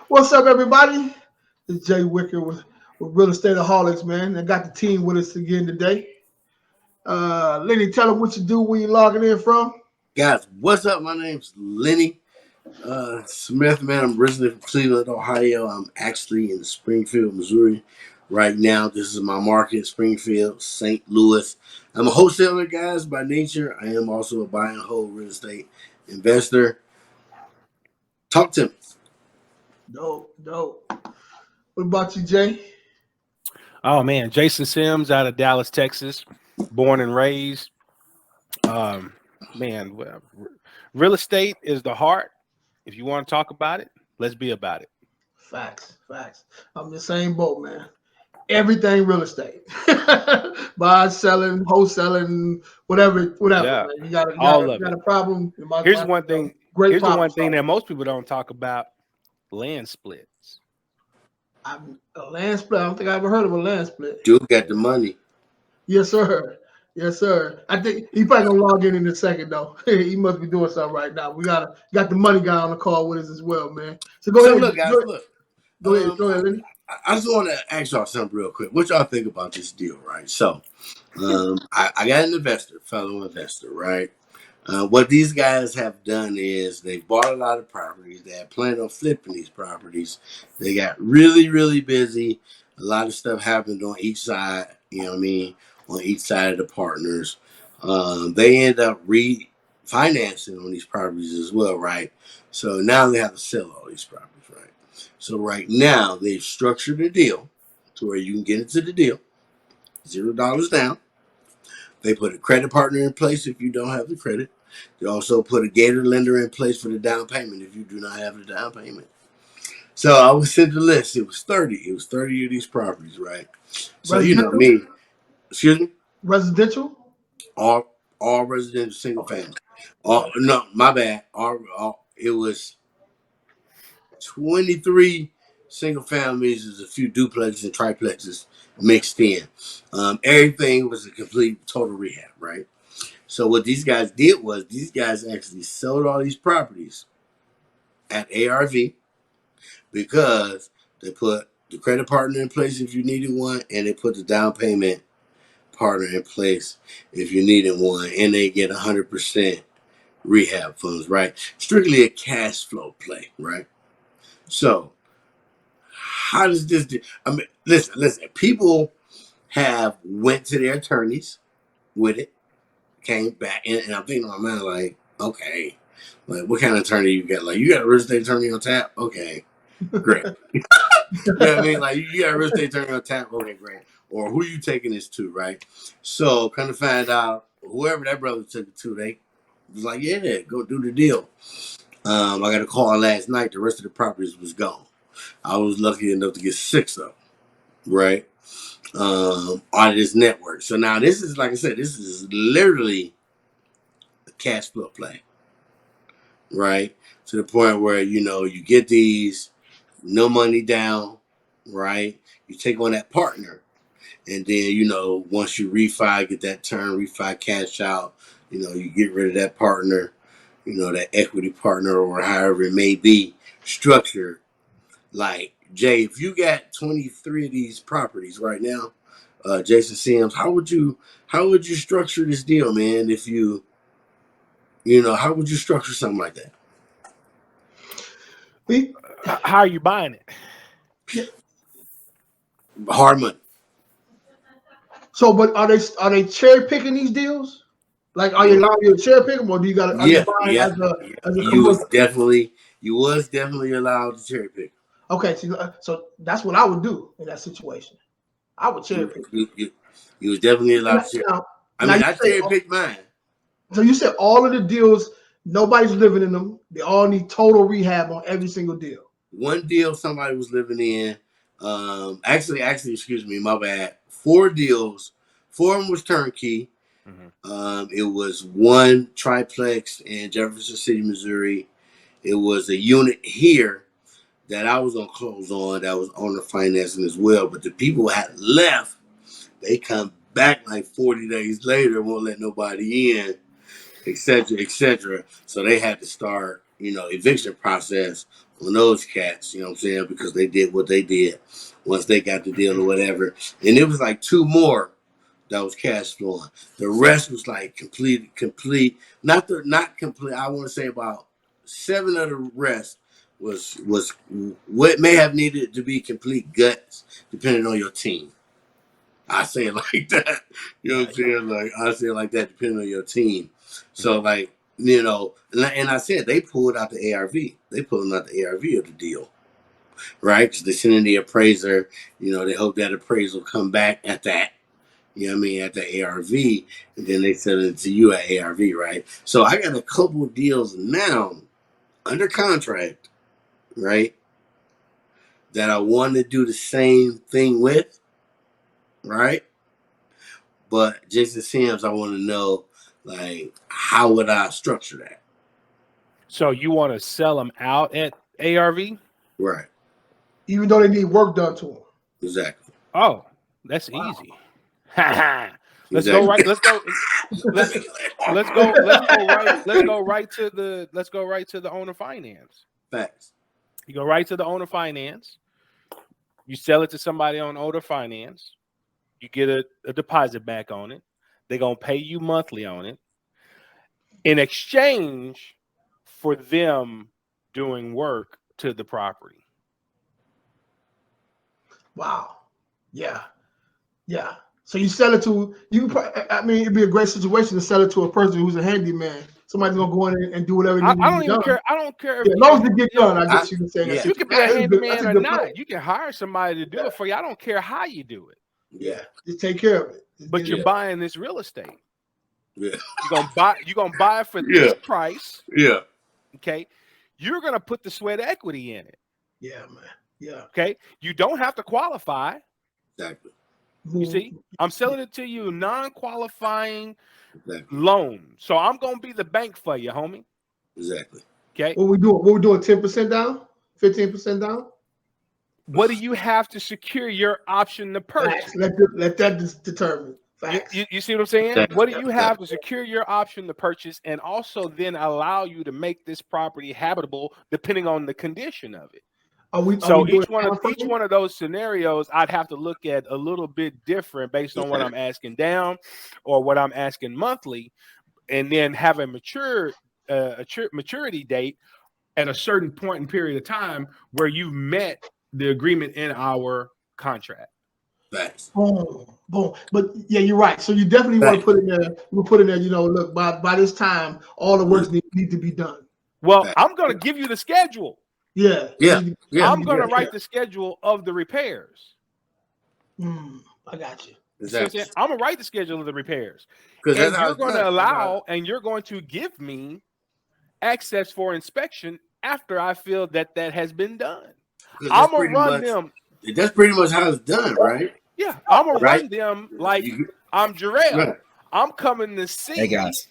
What's up, everybody? It's Jay Wicker with Real Estate Aholics, man. I got the team with us again today. Lenny, tell them what you do, where you logging in from. Guys, what's up? My name's Lenny Smith, man. I'm originally from Cleveland, Ohio. I'm actually in Springfield, Missouri right now. This is my market, Springfield, St. Louis. I'm a wholesaler, guys, by nature. I am also a buy and hold real estate investor. Talk to me. Dope, dope. What about you, Jay? Oh man, Jason Sims out of Dallas, Texas, born and raised. Um, real estate is the heart. If you want to talk about it, let's be about it. Facts, facts. I'm the same boat, man. Everything real estate. Buying, selling, wholesaling, whatever, Yeah, man. You all of got it. a problem. Here's the one thing. Great Here's the problem one thing solver. that most people don't talk about: land splits. A land split. I don't think I ever heard of a land split. Dude got the money. Yes, sir. Yes, sir. I think he probably gonna log in a second though. He must be doing something right now. We got the money guy on the call with us as well, man. So go So ahead. look, guys, look. Go ahead. Go ahead, Lenny. I just want to ask y'all something real quick. What y'all think about this deal, right? So, I got an investor, fellow investor, right? What these guys have done is they bought a lot of properties. They had planned on flipping these properties. They got really, really busy. A lot of stuff happened on each side, you know what I mean, on each side of the partners. They end up refinancing on these properties as well, right? So now they have to sell all these properties, right? So right now they've structured a deal to where you can get into the deal, $0 down. They put a credit partner in place if you don't have the credit. They also put a gator lender in place for the down payment if you do not have the down payment. So I was sent the list. It was 30. It was 30 of these properties, right? So you know Residential. me. Excuse me. Residential. All residential single Okay. family. Okay. No, my bad. All it was 23 single families. There's a few duplexes and triplexes mixed in. Everything was a complete total rehab, right? So what these guys did was these guys actually sold all these properties at ARV because they put the credit partner in place if you needed one, and they put the down payment partner in place if you needed one, and they get 100% rehab funds, right? Strictly a cash flow play, right? So how does this do? I mean, listen. People have went to their attorneys with it, came back, and I'm thinking in my mind like, okay, like what kind of attorney you got? Like you got a real estate attorney on tap? Okay, great. You know what I mean? Like you got a real estate attorney on tap? Okay, great. Or who you taking this to, right? So kind of find out whoever that brother took it to, they was like, yeah, go do the deal. I got a call last night. The rest of the properties was gone. I was lucky enough to get 6 of them, right? On this network. So now this is, like I said, this is literally a cash flow play, right? To the point where, you get these, no money down, right? You take on that partner. And then, once you refi, get that turn, refi cash out, you get rid of that partner, that equity partner or however it may be structured. Like, Jay, if you got 23 of these properties right now, Jason Sims, how would you structure this deal, man? If how would you structure something like that? We, How are you buying it? yeah. Hard money. So, but are they cherry picking these deals? Like, are you allowed to cherry pick them, or are you Yeah, buying yeah. as a You was commercial? definitely you was definitely allowed to cherry pick. Okay, so that's what I would do in that situation. I would cherry You pick. you you, you was definitely allowed to cherry. Now, I now mean, you I say cherry picked mine. so. You said all of the deals, nobody's living in them. They all need total rehab on every single deal. One deal somebody was living in. Actually, excuse me, my bad. 4 deals. 4 of them was turnkey. Mm-hmm. It was one triplex in Jefferson City, Missouri. It was a unit here that I was gonna close on that was on the financing as well. But the people had left. They come back like 40 days later, won't let nobody in, etc., etc. So they had to start eviction process on those cats. You know what I'm saying? Because they did what they did once they got the deal or whatever. And it was like 2 more that was cash flowing. The rest was like complete. Not complete. I want to say about 7 of the rest was what may have needed to be complete guts, depending on your team. I say it like that. You know what I'm saying? Like I say it like that, depending on your team. So like, and I said they pulled out the ARV. They pulled out the ARV of the deal, right? Because they sent in the appraiser. They hope that appraisal come back at that. You know what I mean? At the ARV, and then they send it to you at ARV, right? So I got a couple of deals now under contract, right? That I want to do the same thing with, right? But Jason Sims, I want to know, like, how would I structure that? So you want to sell them out at ARV? Right. Even though they need work done to them. Exactly. Oh, that's easy. Let's go right. Let's go right to the owner finance. Facts. You go right to the owner finance. You sell it to somebody on owner finance. You get a deposit back on it. They're gonna pay you monthly on it in exchange for them doing work to the property. Wow. Yeah. So you sell it to it'd be a great situation to sell it to a person who's a handyman. Somebody's gonna go in and do whatever. I don't even care. I don't care if as long as it gets done. I guess you can say that. You can be a handyman or not. You can hire somebody to do it for you. I don't care how you do it. Yeah, just take care of it. But you're buying this real estate. Yeah. You're gonna buy it for this price. Yeah. Okay. You're gonna put the sweat equity in it. Yeah, man. Yeah. Okay. You don't have to qualify. Exactly. You see, I'm selling it to you non-qualifying loan. So I'm gonna be the bank for you, homie. Exactly. Okay. What we doing 10% down? 15% down? What do you have to secure your option to purchase? Facts. Let that determine. Facts. You see what I'm saying? What do you have to secure your option to purchase and also then allow you to make this property habitable depending on the condition of it? Each one of those scenarios, I'd have to look at a little bit different based on what I'm asking down or what I'm asking monthly, and then have a maturity date at a certain point in period of time where you've met the agreement in our contract. Facts. Boom. But yeah, you're right. So you definitely want to put in there. We'll put in there. Look, by this time, all the work need to be done. Well, I'm going to give you the schedule. Yeah. I'm going to write the schedule of the repairs. I got you. Exactly. I'm going to write the schedule of the repairs. And you're going to allow and you're going to give me access for inspection after I feel that has been done. I'm going to run them. That's pretty much how it's done, right? Yeah. I'm going to run them like I'm Jarrell. Right. I'm coming to see hey guys.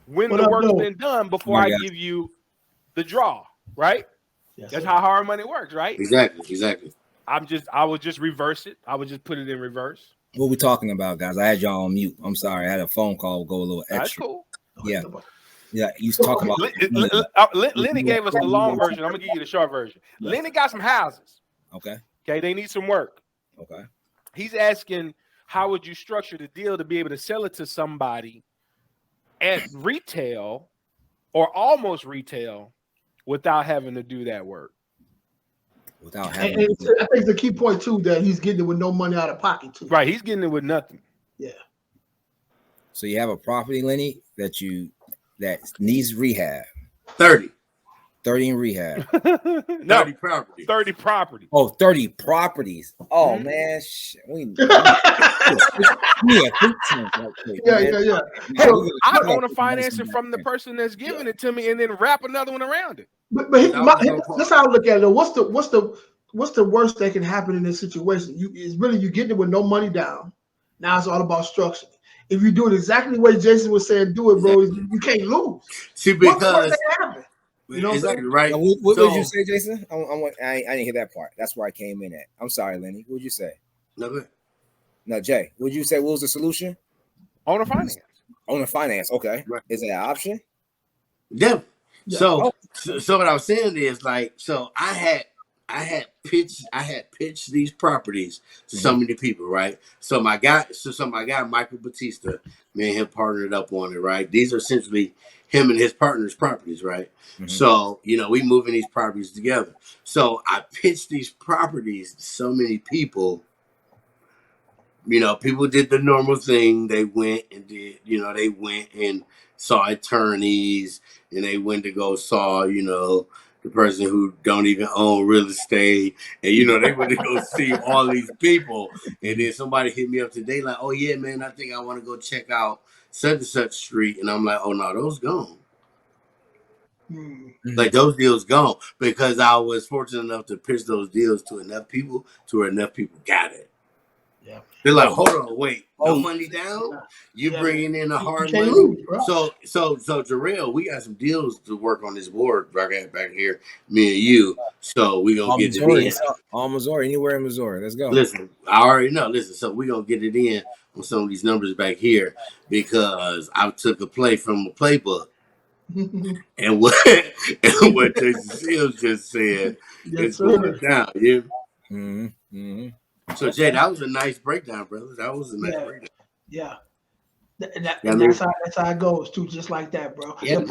when the work's been done before I give you the draw. Right? Yes, that's how hard money works, right? Exactly. I would just reverse it. I would just put it in reverse. What we talking about, guys? I had y'all on mute. I'm sorry. I had a phone call go a little extra. That's cool. Yeah. You talking about Lenny gave us the long version. I'm gonna give you the short version. Lenny got some houses. Okay. They need some work. Okay. He's asking, how would you structure the deal to be able to sell it to somebody at retail or almost retail without having to do that work? I think it's a key point too that he's getting it with no money out of pocket too. Right, he's getting it with nothing. Yeah. So you have a property, Lenny, that needs rehab. 30 in rehab. No, 30 properties. 30 properties. Oh, 30 properties. Oh man, Yeah. I own a financing from the person that's giving it to me, and then wrap another one around it. But that's how I look at it. What's the worst that can happen in this situation? You getting it with no money down. Now it's all about structure. If you do it exactly the way Jason was saying, do it, bro. You can't lose. See, because exactly right. What did you say, Jason? I didn't hear that part. That's where I came in at. I'm sorry, Lenny. What did you say? No, Jay. What did you say? What was the solution? Owner finance. Owner finance. Okay. Right. Is that an option? Yeah. Yeah. So what I was saying is like, so I had pitched these properties to so many people, right? So my guy Michael Batista, me and him partnered up on it, right? These are essentially him and his partner's properties, right? So, we moving these properties together. So I pitched these properties to so many people. People did the normal thing. They went and saw attorneys, and they went to go saw, the person who don't even own real estate. And, they went to go see all these people. And then somebody hit me up today like, oh, yeah, man, I think I want to go check out such and such street. And I'm like, oh, no, those gone. Like those deals gone because I was fortunate enough to pitch those deals to enough people to where enough people got it. Yeah. They're like, hold on, wait, no money down? You bringing in a hard money? Lose, so Jarrell, we got some deals to work on this board back here, me and you. So we gonna get Missouri, it in. All Missouri, anywhere in Missouri. Let's go. Listen, I already know. Listen, so we gonna get it in on some of these numbers back here because I took a play from a playbook. And what Jason Seals just said is going down. Yeah. So Jay, that was a nice breakdown, brother. That was a nice breakdown. Yeah. That's how it goes too, just like that, bro. Yeah, the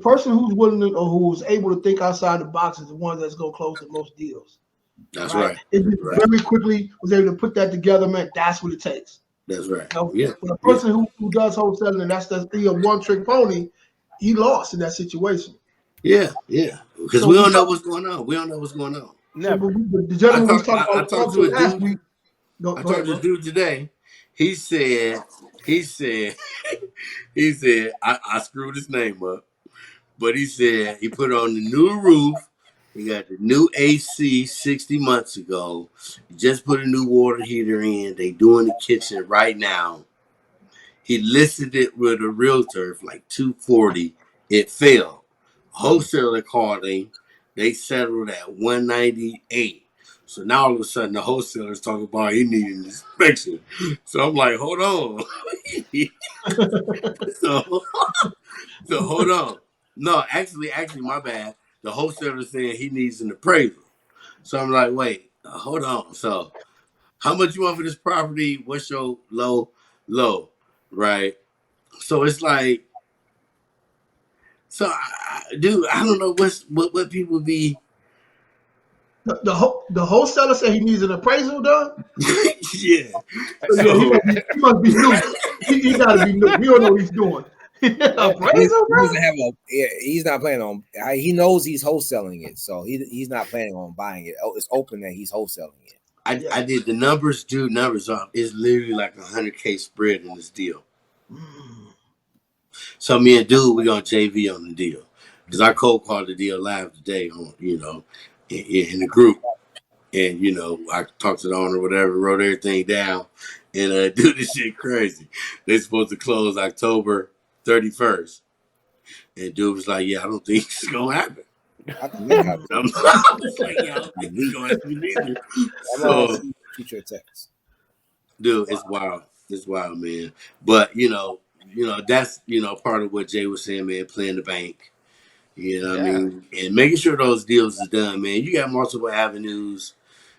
person who's willing to, or who's able to think outside the box is the one that's gonna close the most deals. That's right. It very quickly was able to put that together, man. That's what it takes. That's right. Yeah. For the person who does wholesaling and that's the one trick pony, he lost in that situation. Yeah. Because we don't know what's going on. Never. The gentleman was talking about talked to a dude. I talked to a dude today. He said, I screwed his name up, but he said he put on the new roof. He got the new AC 60 months ago. He just put a new water heater in. They doing the kitchen right now. He listed it with a realtor for like $240. It failed. Wholesaler called him. They settled at $198. So now all of a sudden the wholesaler's talking about he needed an inspection. So I'm like, hold on. so hold on. No, actually, my bad. The wholesaler's saying he needs an appraisal. So I'm like, wait, hold on. So how much you want for this property? What's your low? Right? So it's like, I don't know what people be. The wholesaler said he needs an appraisal done. Yeah. So he must be new. He got to be new. We don't know what he's doing. Appraisal, bro? He's not planning on. He knows he's wholesaling it, so he's not planning on buying it. It's open that he's wholesaling it. I did the numbers off. It's literally like $100K spread in this deal. So me and dude, we gonna JV on the deal because I cold called the deal live today on in the group, and I talked to the owner, whatever, wrote everything down, and dude, this shit crazy. They supposed to close October 31st, and dude was like, "Yeah, I don't think it's gonna happen." I'm like, "Yeah, I don't think it's gonna happen either." So, future text, dude, it's wild. It's wild, man. But that's part of what Jay was saying, man. Playing the bank. You know what I mean? And making sure those deals are done, man. You got multiple avenues,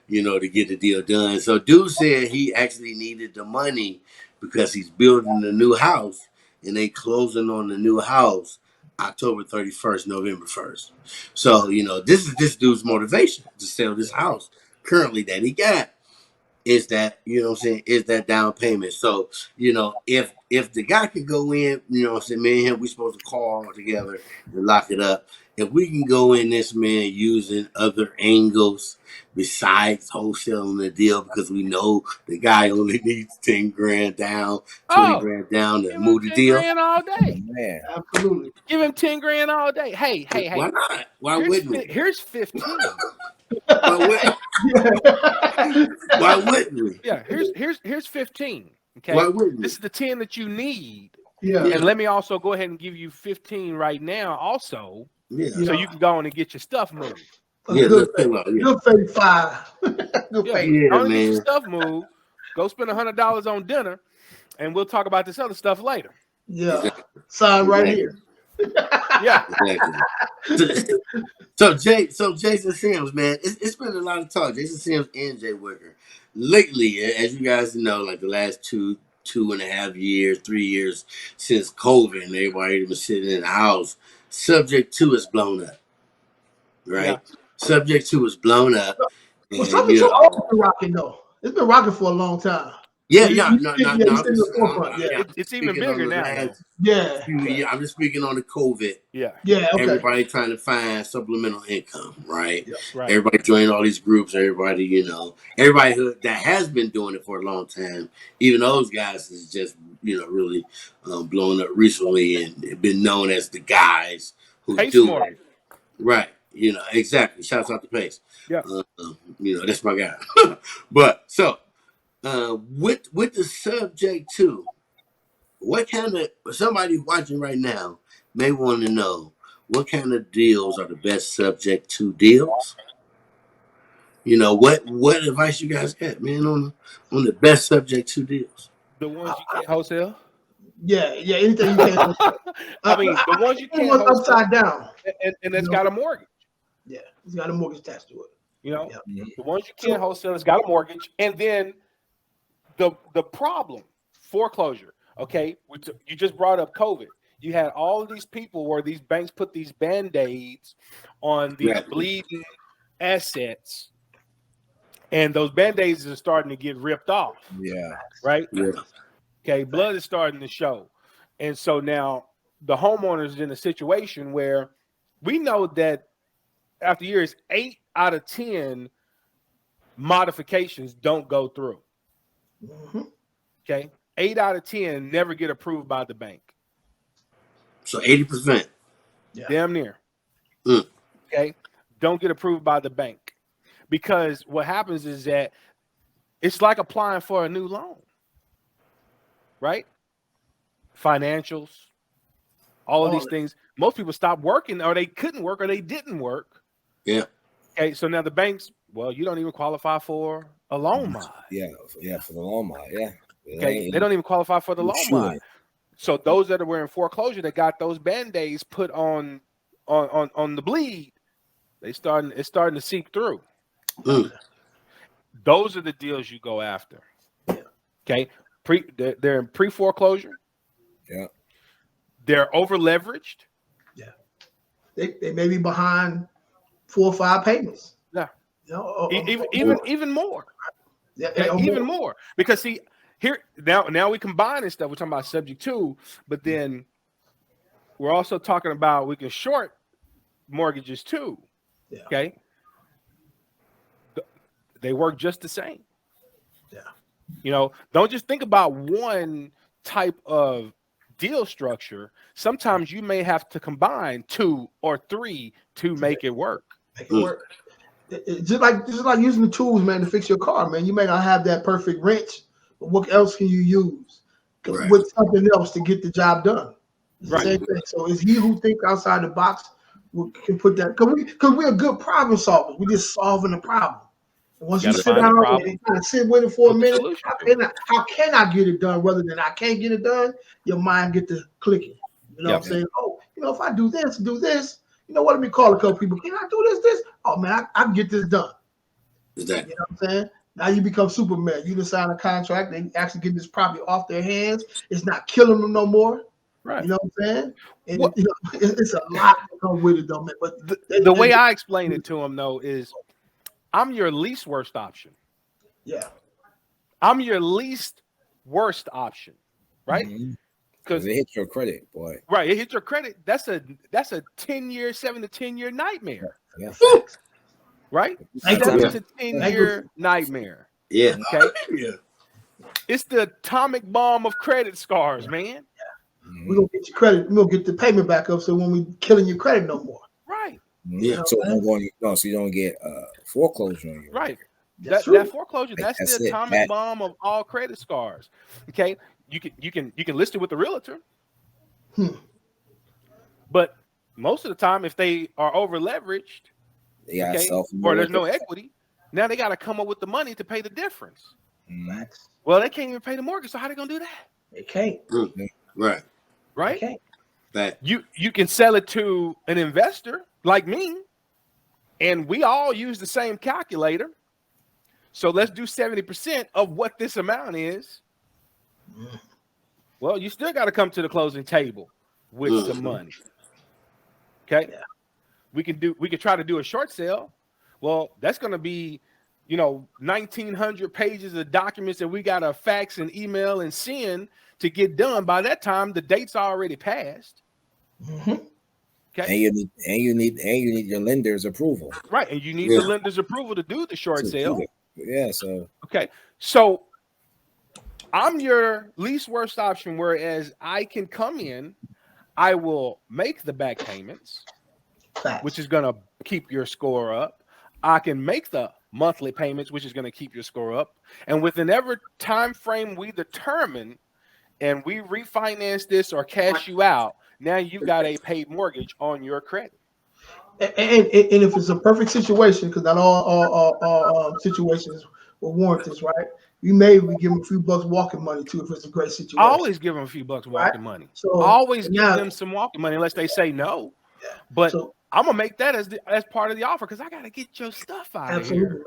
to get the deal done. So dude said he actually needed the money because he's building a new house and they closing on the new house October 31st, November 1st. So, this is this dude's motivation to sell this house currently that he got. Is that, is that down payment. So, if the guy could go in, me and him, we supposed to call together and lock it up. If we can go in this, man, using other angles besides wholesaling the deal, because we know the guy only needs 10 grand down, 20 grand down to move the deal. 10 grand all day. Man, absolutely. Give him 10 grand all day. Hey. Why not? Why wouldn't we? Here's 15. Why wouldn't we? Yeah, here's 15. Okay. Why wouldn't we? This is the 10 that you need. Yeah. And let me also go ahead and give you 15 right now also. Yeah. So you can go on and get your stuff moved. Yeah, good faith 5. Good faith. Yeah, man. Get your man. stuff moved. Go spend $100 on dinner, and we'll talk about this other stuff later. Yeah. Sign right here. Yeah. Exactly. So Jason Sims, man, it's been a lot of talk. Jason Sims and Jay Wicker. Lately, as you guys know, like the last 2.5 years, 3 years since COVID, and everybody been sitting in the house, Subject 2 is blown up. Right? Yeah. Subject 2 is blown up. Well, Subject 2 always been rocking though. It's been rocking for a long time. Yeah, it's even bigger now. I'm just speaking on the COVID. Yeah. Okay. Everybody trying to find supplemental income, right? Yeah. Right. Everybody joining all these groups. Everybody, everybody that has been doing it for a long time. Even those guys is just, really blowing up recently and been known as the guys who do it. Right. Exactly. Shouts out to Pace. Yeah. That's my guy. But so. With the Subject 2, what kind of somebody watching right now may want to know what kind of deals are the best Subject 2 deals? What advice you guys got, man, on the best Subject 2 deals? The ones you can't wholesale. Yeah, anything you can't. I mean, the ones you can't wholesale, upside down, and it's got a mortgage. Yeah, it's got a mortgage attached to it. The ones you can't wholesale, it's got a mortgage, and then. The problem, foreclosure, okay? You just brought up COVID. You had all of these people where these banks put these Band-Aids on these bleeding assets, and those Band-Aids are starting to get ripped off. Yeah. Right? Yeah. Okay, blood is starting to show. And so now the homeowners is in a situation where we know that after years, 8 out of 10 modifications don't go through. Mm-hmm. Okay, 8 out of 10 never get approved by the bank. So 80%, damn near. Okay, don't get approved by the bank because what happens is that it's like applying for a new loan, right? Financials, all of these things. Most people stopped working, or they couldn't work, or they didn't work. Yeah. Okay, so now the banks, well, you don't even qualify for a loan mod. Yeah, for the loan mod. Yeah. Okay, they don't even qualify for the loan mod. So those that were in foreclosure that got those Band-Aids put on the bleed, it's starting to seep through. Those are the deals you go after. Okay, they're in pre-foreclosure. Yeah, they're over leveraged. Yeah, they may be behind 4 or 5 payments. Yeah. Even more. Yeah, even more. Because see, here now we combine this stuff. We're talking about Subject 2, but then we're also talking about we can short mortgages too. Yeah. Okay. They work just the same. Yeah. Don't just think about one type of deal structure. Sometimes you may have to combine 2 or 3 to make it work. Make it work. It's just like using the tools, man, to fix your car, man. You may not have that perfect wrench, but what else can you use with something else to get the job done? It's the same thing. So it's he who thinks outside the box can put that, because we're good problem solvers. We're just solving the problem. And once you sit down and kind of sit with it for a minute, how can I get it done rather than I can't get it done? Your mind get to clicking. You know what I'm saying? Oh, if I do this, let me call a couple people. Can I do this? Oh man, I can get this done. Exactly. You know what I'm saying? Now you become Superman. You just sign a contract. They actually get this property off their hands. It's not killing them no more. Right. You know what I'm saying? And it's a lot that comes with it, though, man. But the way I explain it to them, though, is I'm your least worst option. Yeah. I'm your least worst option, right? Because it hits your credit, boy. Right, it hits your credit. That's a 10-year, 7 to 10 year nightmare. Yeah. Right? 7 to 10 year nightmare. Yeah. Okay. Yeah. It's the atomic bomb of credit scars, man. We're gonna get your credit. We're gonna get the payment back up, so when we killing your credit no more. Right. Yeah. So you don't get foreclosure on you. Right. That foreclosure, that's the atomic bomb of all credit scars. Okay. You can list it with the realtor. But most of the time, if they are over leveraged, or there's no equity, now they got to come up with the money to pay the difference. Well, they can't even pay the mortgage, so how they gonna do that? They can't. Right. Right. You can sell it to an investor like me, and we all use the same calculator. So let's do 70% of what this amount is. Well, you still got to come to the closing table with some money. Okay. Yeah. We can try to do a short sale. Well, that's going to be, 1,900 pages of documents that we got to fax and email and send to get done. By that time, the date's already passed. Mm-hmm. Okay. And you need your lender's approval. Right. And you need the lender's approval to do the short sale. Yeah. So okay. So I'm your least worst option, whereas I can come in, I will make the back payments, which is going to keep your score up. I can make the monthly payments, which is going to keep your score up. And within every time frame we determine and we refinance this or cash you out, now you got a paid mortgage on your credit. And if it's a perfect situation, because not all situations will warrant this, right? We give them a few bucks walking money too if it's a great situation. Always give them a few bucks walking money. So always give them some walking money unless they say no. Yeah. But I'm gonna make that as part of the offer because I gotta get your stuff out of here.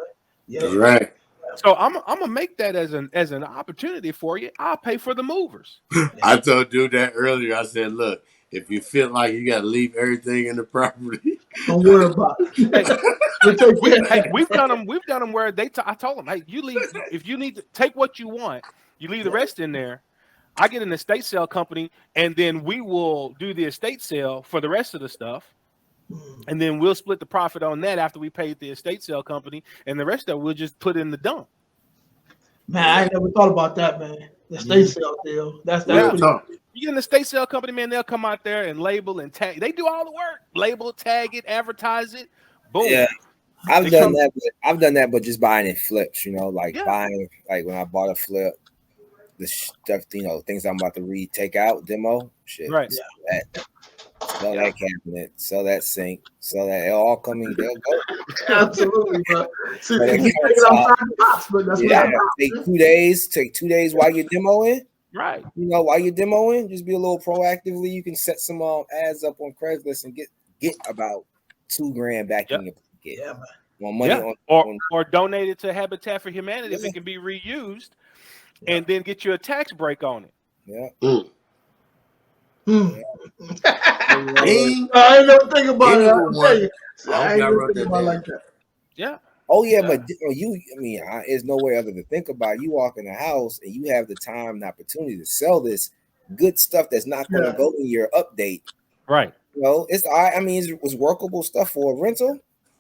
Yeah, right. So I'm gonna make that as an opportunity for you. I'll pay for the movers. I told dude that earlier. I said, look, if you feel like you gotta leave everything in the property, don't worry about it. We've done them where I told them, hey, you leave if you need to take what you want, you leave the rest in there. I get an estate sale company, and then we will do the estate sale for the rest of the stuff. And then we'll split the profit on that after we paid the estate sale company, and the rest of it we'll just put in the dump. Man, I never thought about that, man. The estate sale deal. That's you get an estate sale company, man. They'll come out there and label and tag. They do all the work. Label, tag it, advertise it. Boom. Yeah, I've done that, but just buying in flips. Buying when I bought a flip, the stuff, things I'm about to take out, demo shit. Right. Sell that cabinet, sell that sink, sell that. It all coming. They'll go. Absolutely, bro. Take 2 days while you're demoing. Right. While you're demoing, just be a little proactively. You can set some ads up on Craigslist and get about $2,000 back in your pocket. Yeah, man. More money or donate it to Habitat for Humanity if it can be reused, and then get you a tax break on it. Yeah. I ain't never think about it. I'll tell you. I ain't never think about it like that. Yeah. Oh yeah, but there's no way other to think about. You walk in the house and you have the time and opportunity to sell this good stuff that's not going to go in your update. Right. It's it was workable stuff for a rental.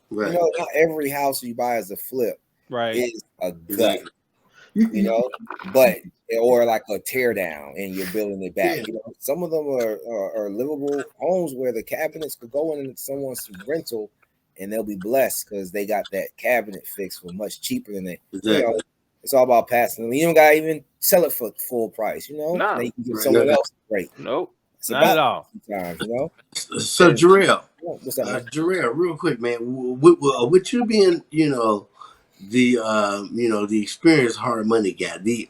Right. Not every house you buy as a flip is a gut. But or like a tear down and you're building it back. Some of them are livable homes where the cabinets could go in someone's rental and they'll be blessed because they got that cabinet fixed for much cheaper than they. Exactly. It's all about passing. You don't gotta even sell it for full price. Nah. They can give someone else great. Nope. Not at all. Sometimes, So Jarrell, what's up, man? Jarrell, real quick, man. With you being, the experienced hard money guy, the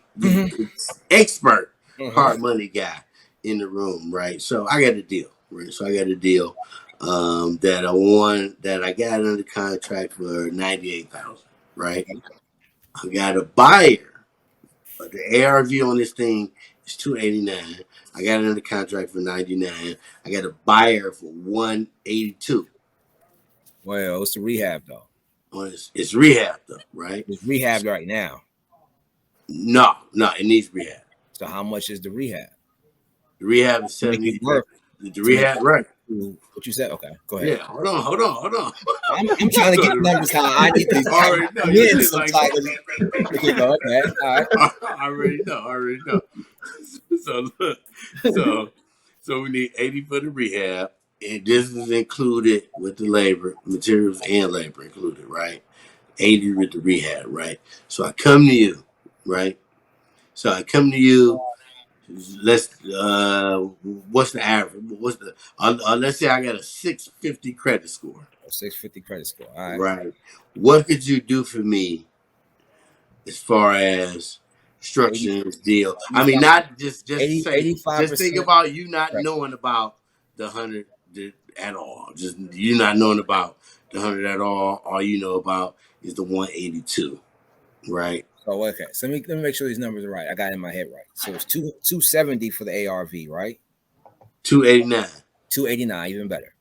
expert hard money guy in the room, right? So I got a deal, right? So I got a deal that I got under contract for $98,000, right? I got a buyer. The ARV on this thing is $289. I got it under contract for $99. I got a buyer for $182. Well, it's the rehab though. Well, it's rehab though, right? It's rehab right now. No, it needs rehab. So how much is the rehab? The rehab is $70. The rehab, right? What you said? Okay, go ahead. Yeah, hold on. I'm trying to get numbers how I need these. Already know. Okay, all right. I already know. So look, so we need 80 for the rehab, and this is included with the labor, materials and labor included, right? 80 with the rehab, right? So I come to you, right? Let's what's the average? What's the let's say I got a 650 credit score. 650 credit score. All right. Right. What could you do for me as far as structuring this deal? I mean, not just 85%. Just think about you not knowing about the 100 at all. Just you not knowing about the 100 at all you know about is the 182, right? So okay, so let me make sure these numbers are right. I got it in my head right. So it's 270 for the ARV, right? 289. 289, even better.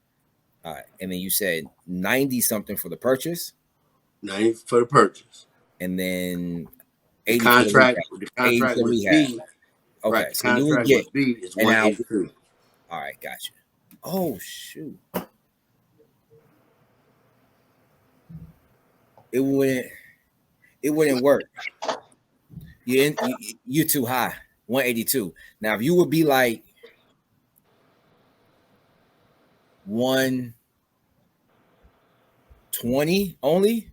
All right, and then you said 90 something for the purchase. 90 for the purchase, and then 80 the contract for with B. Okay, right, so you would get with B is 182. All right, gotcha. Oh shoot. It wouldn't work. You're too high. 182. Now, if you would be like 120 only,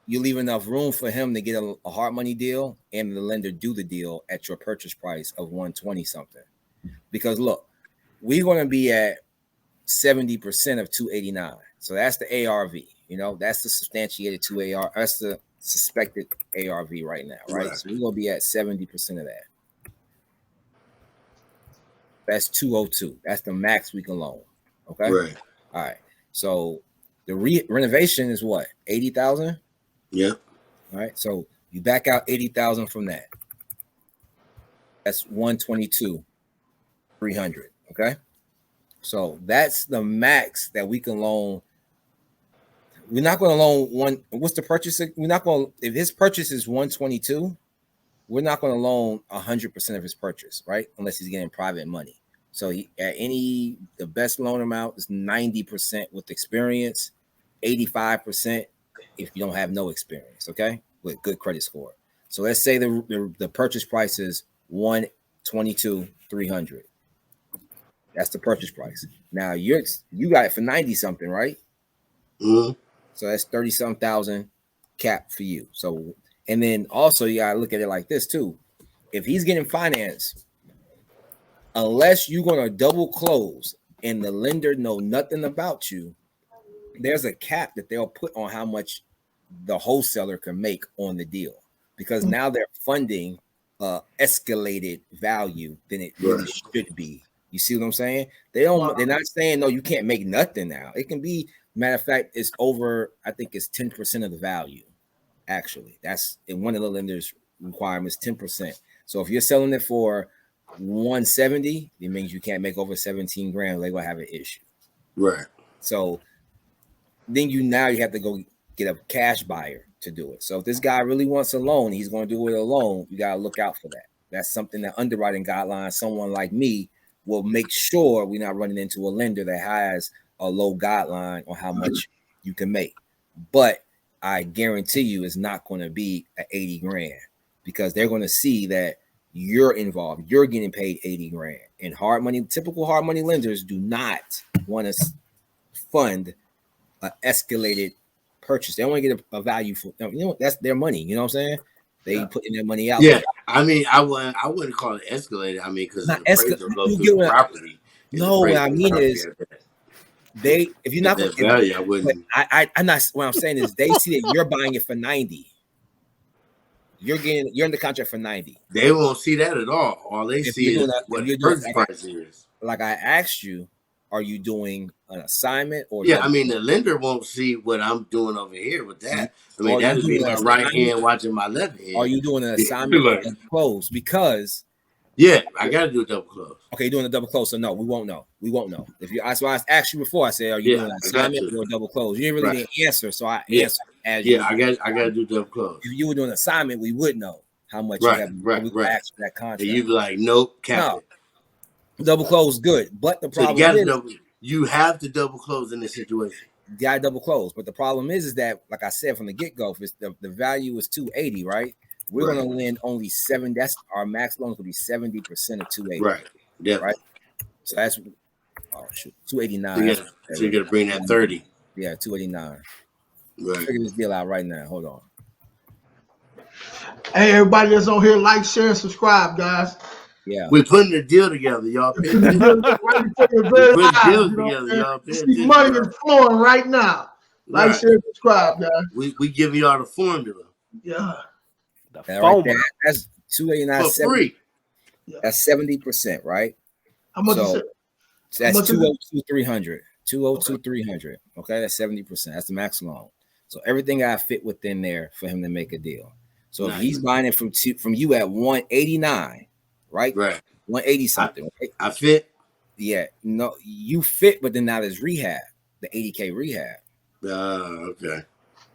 you leave enough room for him to get a hard money deal and the lender do the deal at your purchase price of 120 something. Because look, we're going to be at 70% of 289. So that's the ARV. You know, that's the substantiated 2AR. That's the suspected ARV right now, right? So we're going to be at 70% of that. That's 202. That's the max we can loan. Okay. Right. All right. So the renovation is what? 80,000? Yeah. All right. So you back out 80,000 from that. That's 122,300. Okay. So that's the max that we can loan. We're not going to loan one. What's the purchase? We're not going to, if his purchase is 122, we're not going to loan 100% of his purchase, right? Unless he's getting private money. So the best loan amount is 90% with experience, 85% if you don't have no experience, okay? With good credit score. So let's say the purchase price is 122,300. That's the purchase price. Now you got it for 90 something, right? Mm-hmm. So that's 30-some thousand cap for you. So, and then also you gotta look at it like this too. If he's getting financed, unless you're gonna double close and the lender know nothing about you, there's a cap that they'll put on how much the wholesaler can make on the deal, because now they're funding escalated value than it really should be. You see what I'm saying? They're not saying no, you can't make nothing now. It can be, matter of fact, it's over, I think it's 10% of the value. Actually, that's in one of the lenders' requirements, 10%. So if you're selling it for 170, it means you can't make over 17 grand. They're gonna have an issue. Right. So then you have to go get a cash buyer to do it. So if this guy really wants a loan, he's going to do it alone. You got to look out for that. That's something that underwriting guidelines, someone like me will make sure we're not running into a lender that has a low guideline on how much you can make. But I guarantee you it's not going to be at 80 grand, because they're going to see that you're involved. You're getting paid 80 grand. And typical hard money lenders do not want to fund an escalated purchase. They don't want to get a value for, that's their money. You know what I'm saying? They putting their money out. Yeah, there. I mean, I wouldn't call it escalated. I mean, because the property. No, what I mean is if you're not going to value, I wouldn't. I'm not. What I'm saying is they see that you're buying it for 90. You're in the contract for 90. They won't see that at all. All they see is what the purchase price is. Like I asked you, are you doing an assignment or? Yeah, I mean, the lender won't see what I'm doing over here with that. I mean, that would be my right hand watching my left hand. Are you doing an assignment or close? Because yeah, I got to do a double close. Okay, you're doing a double close, so no, we won't know. We won't know. That's why I asked you before. I said, are you doing an assignment or a double close? You didn't really answer, so I answered as you. I got to do double close. If you were doing an assignment, we would know how much you have. Right. Ask for that contract. And you'd be like, nope, cap it. Double close, good. But the problem you have to double close in this situation. You got to double close. But the problem is that, like I said from the get-go, if the value is 280, right? We're going to lend only 7. That's our max loan will be 70% of 280. Right. Yeah. Right. So that's 289. So you're going to bring that 30. Yeah, 289. Right. Figure this deal out right now. Hold on. Hey, everybody that's on here, like, share, and subscribe, guys. Yeah, we're putting the deal together, y'all. We're putting the deal together, y'all. See money is flowing right now. Like, share, subscribe, guys. We give y'all the formula. Yeah. Right there, that's 289 for free. That's 70%, right? How much is it? So that's 202,300. 202,300. Okay, that's 70%. That's the max loan. So everything got to fit within there for him to make a deal. So if he's buying it from you at 189, right? Right. 180 something. Right? I fit. Yeah, no, you fit, but then now there's rehab, the 80K rehab. Okay.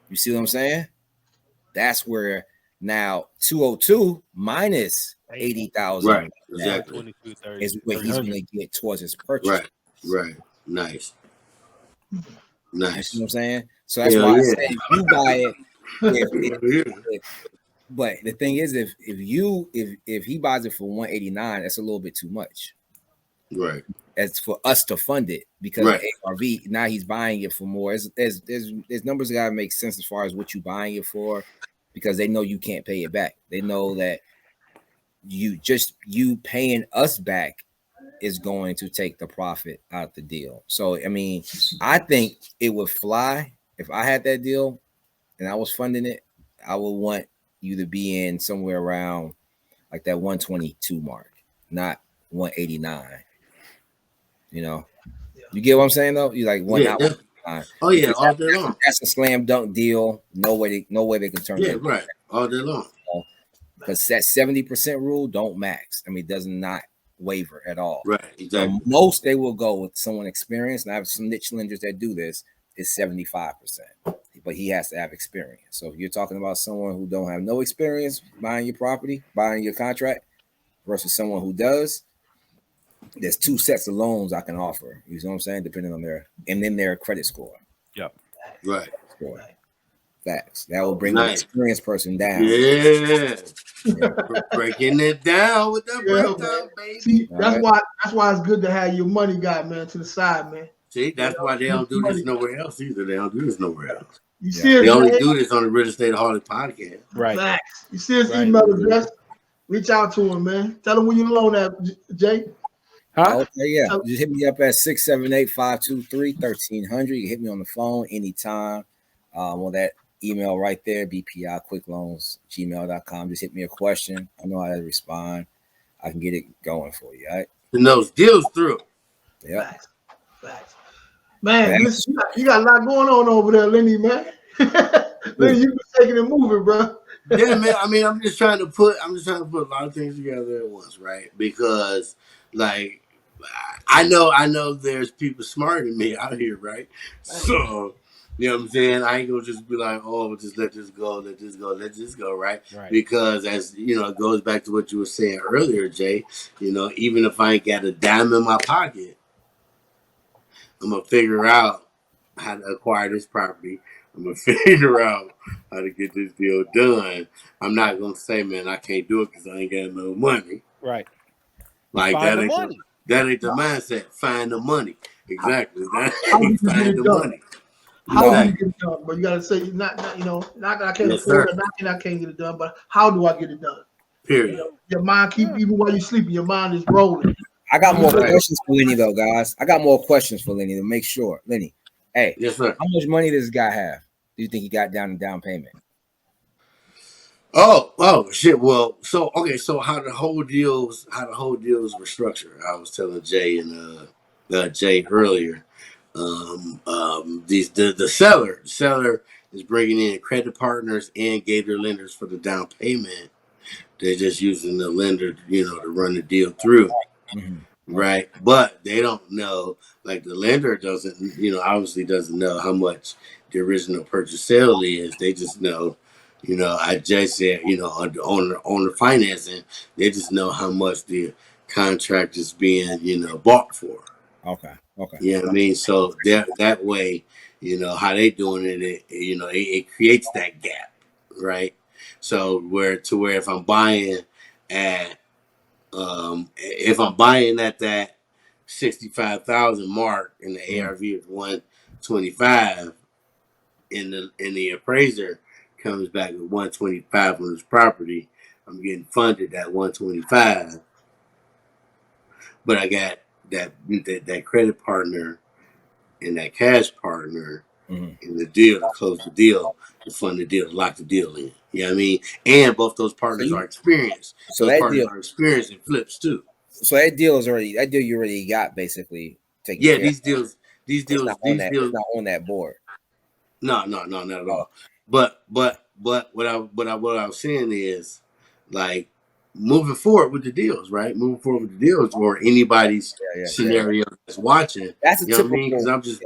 You see what I'm saying? That's where now 202 minus 80,000. Right. Exactly. Is what he's going to get towards his purchase. Right. Nice. You see what I'm saying? So that's why I say if you buy it. But the thing is, if he buys it for 189, that's a little bit too much. Right. As for us to fund it, because ARV now he's buying it for more. There's numbers that gotta make sense as far as what you buying it for, because they know you can't pay it back. They know that you paying us back is going to take the profit out the deal. So I mean, I think it would fly if I had that deal and I was funding it. I would want you to be in somewhere around like that 122 mark, not 189. You know, you get what I'm saying though. You like one out. Oh yeah, all day long. That's a slam dunk deal. No way they can turn. Yeah, right. All day long. Because that 70% rule don't max. I mean, it does not waver at all. Right. Exactly. Most they will go with someone experienced, and I have some niche lenders that do this. Is 75%, but he has to have experience. So if you're talking about someone who don't have no experience buying your property, buying your contract, versus someone who does, there's two sets of loans I can offer. You know what I'm saying? Depending on their credit score. Yep. Right. Facts. That will bring the experienced person down. Yeah. Breaking it down with that breakdown, baby. See, that's why it's good to have your money guy, man, to the side, man. See, that's why they don't do this nowhere else either. They don't do this nowhere else. You see it, they only do this on the Real Estate Holic podcast. Right. Facts. You see his email address? Reach out to him, man. Tell him when you loan that, Jay. Huh? Okay, yeah. Just hit me up at 678-523-1300. You can hit me on the phone anytime. On that email right there, bpiquickloans@gmail.com. Just hit me a question. I know how to respond. I can get it going for you. All right. And those deals through. Yeah. Facts. Man, you got a lot going on over there, Lenny, man. Lenny, you been taking and moving, bro. Yeah, man. I mean, I'm just trying to put a lot of things together at once, right? Because, like, I know there's people smarter than me out here, right? So, you know what I'm saying? I ain't gonna just be like, oh, just let this go, right? Because as you know, it goes back to what you were saying earlier, Jay. You know, even if I ain't got a dime in my pocket, I'm gonna figure out how to acquire this property. I'm gonna figure out how to get this deal done. I'm not gonna say, man, I can't do it because I ain't got no money. Right. Like that ain't the mindset. Find the money. Exactly. Find the money. How do you get it done? But you gotta say not that I can't afford it, not that I can't get it done, but how do I get it done? Period. You know, your mind even while you're sleeping, your mind is rolling. I got more questions for Lenny though, guys. I got more questions for Lenny to make sure. Lenny, hey, yes, sir. How much money does this guy have? Do you think he got down in down payment? Oh shit. Well, so how the whole deals were structured. I was telling Jay and Jay earlier. The seller is bringing in credit partners and Gator lenders for the down payment. They're just using the lender, to run the deal through. Mm-hmm. Right. But they don't know, like the lender doesn't, obviously doesn't know how much the original purchase sale is. They just know, I just said, on the financing, they just know how much the contract is being, bought for. Okay. You know what I mean? So that way, how they doing it, it creates that gap, right? So if I'm buying at that 65,000 mark and the ARV is 125, and the appraiser comes back with 125 on his property, I'm getting funded at 125, but I got that credit partner and that cash partner in the deal to close the deal, to fund the deal, to lock the deal in. You know what I mean? And both those partners are experienced. So those partners are experienced in flips too. So that deal you already got basically taking care these deals, it's not on that board. No, not at all. But what I was saying is, like, moving forward with the deals, right? Moving forward with the deals, or anybody's scenario that's watching. That's a you know typical. What I mean? Because I'm just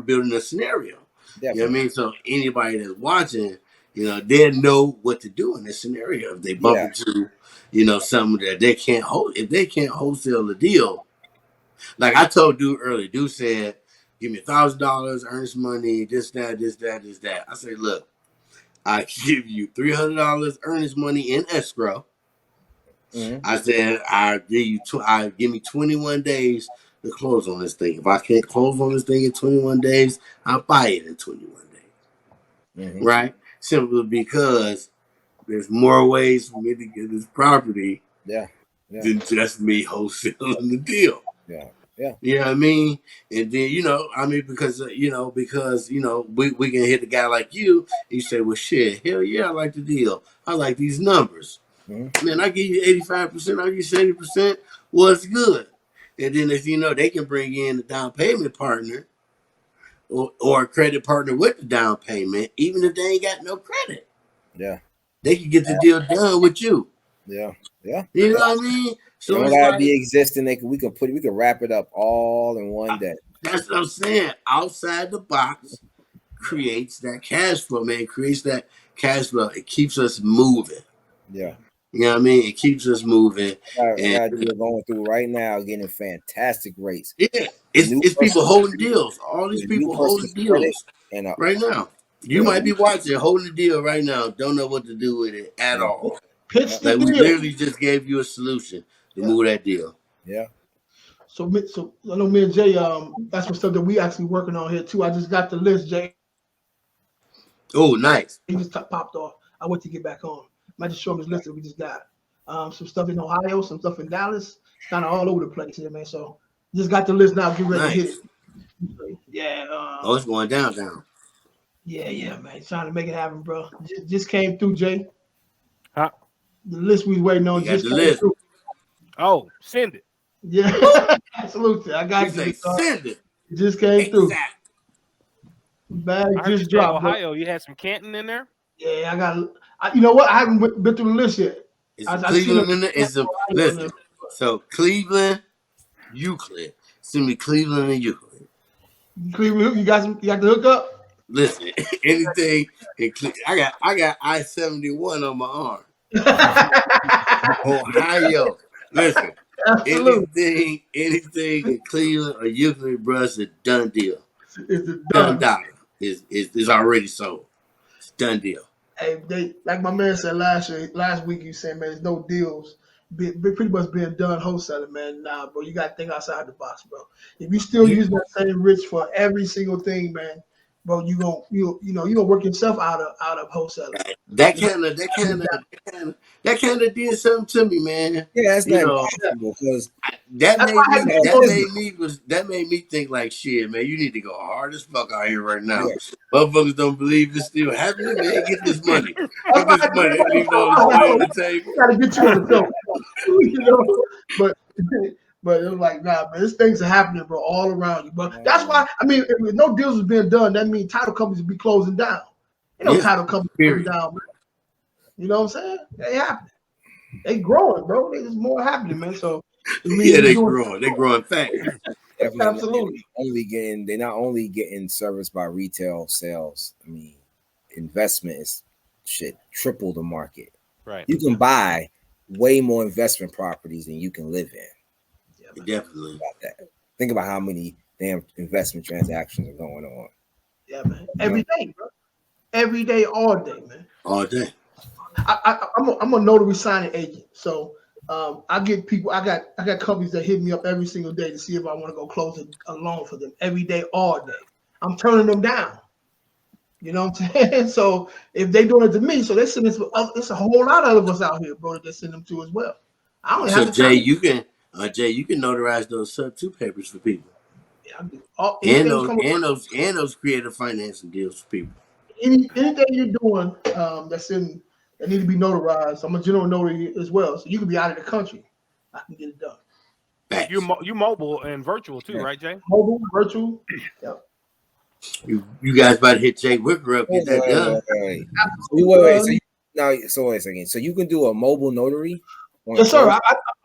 building a scenario. Definitely. You know what I mean? So anybody that's watching, they know what to do in this scenario if they bump into, something that they can't hold. If they can't wholesale the deal, like I told dude earlier, dude said, give me $1,000 earnest money, this, that. I said, look, I give you $300 earnest money in escrow. Mm-hmm. I said, I give me 21 days to close on this thing. If I can't close on this thing in 21 days, I'll buy it in 21 days. Mm-hmm. Right? Simply because there's more ways for me to get this property than just me wholesaling the deal. Yeah. You know what I mean? And then, because we can hit a guy like you, you say, well, shit, hell yeah, I like the deal. I like these numbers. Mm-hmm. Man, I give you 85%, I give you 70%. What's good? And then if they can bring in a down payment partner or a credit partner with the down payment, even if they ain't got no credit. Yeah. They can get the deal done with you. Yeah. You know what I mean? So it don't gotta be existing. We can wrap it up all in one day. That's what I'm saying. Outside the box creates that cash flow, man. Creates that cash flow. It keeps us moving. Yeah. You know what I mean? It keeps us moving. We're going through right now, getting fantastic rates. Yeah, it's people holding deals. All these people holding deals right now. You might be watching, holding the deal right now. Don't know what to do with it at all. Pitch the we deal. literally just gave you a solution to move that deal. Yeah. So I know me and Jay, that's some stuff that we actually working on here too. I just got the list, Jay. Oh, nice. He just popped off. I went to get back on. Might just show him his list that we just got. Some stuff in Ohio, some stuff in Dallas, kind of all over the place here, man. So just got the list now. Get ready to hit it. Yeah. It's going down. Yeah, man. Trying to make it happen, bro. Just came through, Jay. Huh? The list we waiting on just came through. Oh, send it. Yeah, absolutely. I got you. Send it. It just came through. Bag just dropped. Ohio, you had some Canton in there. Yeah, I got. You know what? I haven't been through the list yet. Cleveland in there? Listen. So Cleveland, Euclid. Send me Cleveland and Euclid. Cleveland, you got the hookup. Listen, anything in Cleveland. I got I-71 on my arm. Ohio. Listen. Absolutely. Anything in Cleveland or Euclid, bro, it's a done deal. It's a done dollar. It's already sold. It's a done deal. Hey, like my man said last week, you said, man, there's no deals pretty much being done wholesaling, man. Nah, bro, you got to think outside the box, bro. If you still use that same rich for every single thing, man, bro, you gonna work yourself out of wholesaling. That kind of did something to me, man. Yeah, that's not impossible because that made me think like, shit, man. You need to go hard as fuck out here right now. Yeah. Motherfuckers don't believe it's still happening, man. Get this money. Get this money. Leave it on the table. Gotta get you on the table. But it was like, nah, man, these things are happening, bro, all around you. But that's why, I mean, if no deals is being done, that means title companies will be closing down. Title companies closing down, man. You know what I'm saying? They happening. They growing, bro. There's more happening, man. So they growing. They growing fast. Absolutely. They're not only getting serviced by retail sales. I mean, investment is triple the market. Right. You can buy way more investment properties than you can live in. Definitely. About that. Think about how many damn investment transactions are going on. Yeah, man. Every day, bro. Every day, all day, man. All day. I'm a notary signing agent, so I get people. I got companies that hit me up every single day to see if I want to go close a loan for them every day, all day. I'm turning them down. You know what I'm saying? So if they doing it to me, so they send this. It's a whole lot of us out here, bro, that they send them to as well. I don't have Jay, you can notarize those sub-2 papers for people. Yeah, and those creative financing deals for people. Anything you're doing that need to be notarized. I'm a general notary as well, so you can be out of the country. I can get it done. You mobile and virtual too, right, Jay? Mobile, virtual. Yep. You guys about to hit Jay Wicker up, get that done. So wait a second. So you can do a mobile notary? Yes, sir.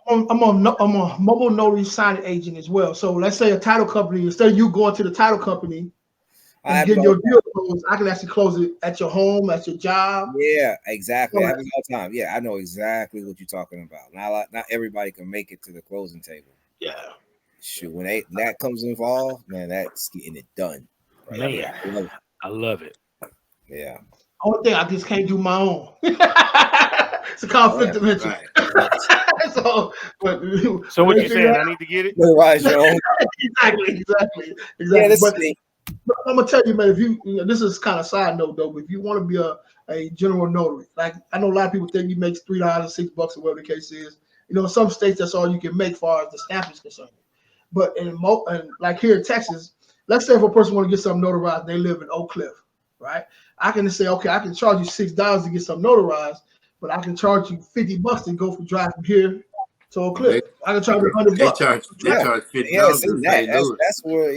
I'm a mobile notary signing agent as well. So let's say a title company, instead of you going to the title company and getting your deal closed, I can actually close it at your home, at your job. Yeah, exactly. Happens all the time. Yeah, I know exactly what you're talking about. Not everybody can make it to the closing table. Yeah. Shoot, when that comes involved, man, that's getting it done. Right? Man, I love it. Yeah. Only thing, I just can't do my own. It's a conflict of interest. Right. So what you saying? I need to get it? Exactly. Yeah, but I'm gonna tell you, man. If this is kind of side note though, but if you want to be a general notary, like I know a lot of people think you make $3, $6 or whatever the case is. In some states that's all you can make, far as the stamp is concerned. But in like here in Texas, let's say if a person want to get something notarized, they live in Oak Cliff, right? I can say, okay, I can charge you $6 to get something notarized, but I can charge you $50 to go drive from here to Oak Cliff. I can charge you $100. They charge $50. That's where,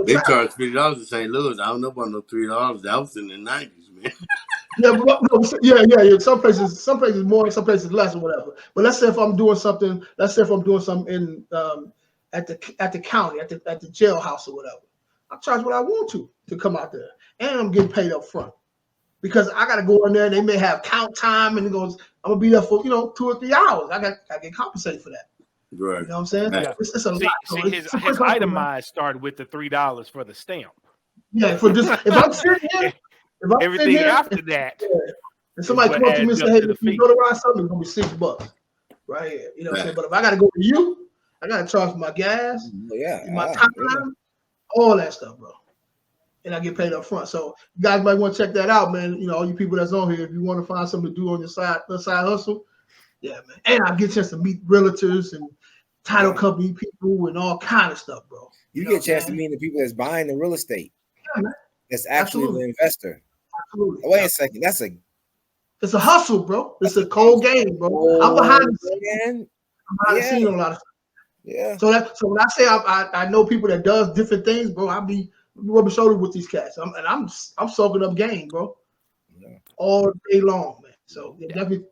They charge $50 in St. Louis. I don't know about no $3. That was in the 90s, man. Yeah. Some places more, some places less, or whatever. But let's say if I'm doing something, in at the county, at the jailhouse or whatever, I charge what I want to come out there, and I'm getting paid up front because I got to go in there and they may have count time, and it goes, I'm gonna be there for 2 or 3 hours. I get compensated for that. Right. You know what I'm saying? Right. It's a lot. His itemized started with the $3 for the stamp. Yeah, for this, if I'm sitting here. Everything after that, and somebody come up to me and say, "Hey, if you notarize something, it's gonna be $6 right here." You know what I'm saying? But if I gotta go to you, I gotta charge for my gas, my time, all that stuff, bro. And I get paid up front. So you guys might want to check that out, man. All you people that's on here, if you want to find something to do on your side hustle, yeah, man. And I get a chance to meet realtors and title company people and all kind of stuff, bro. You get a chance to meet the people that's buying the real estate. Yeah, man. It's actually the investor. Absolutely. Wait a second. It's a hustle, bro. It's a cold game, bro. I'm behind the scene. I'm behind the scene on a lot of stuff. Yeah. So when I say I know people that does different things, bro, I be rubbing shoulders with these cats. I'm soaking up game, bro. Yeah. All day long, man. So definitely,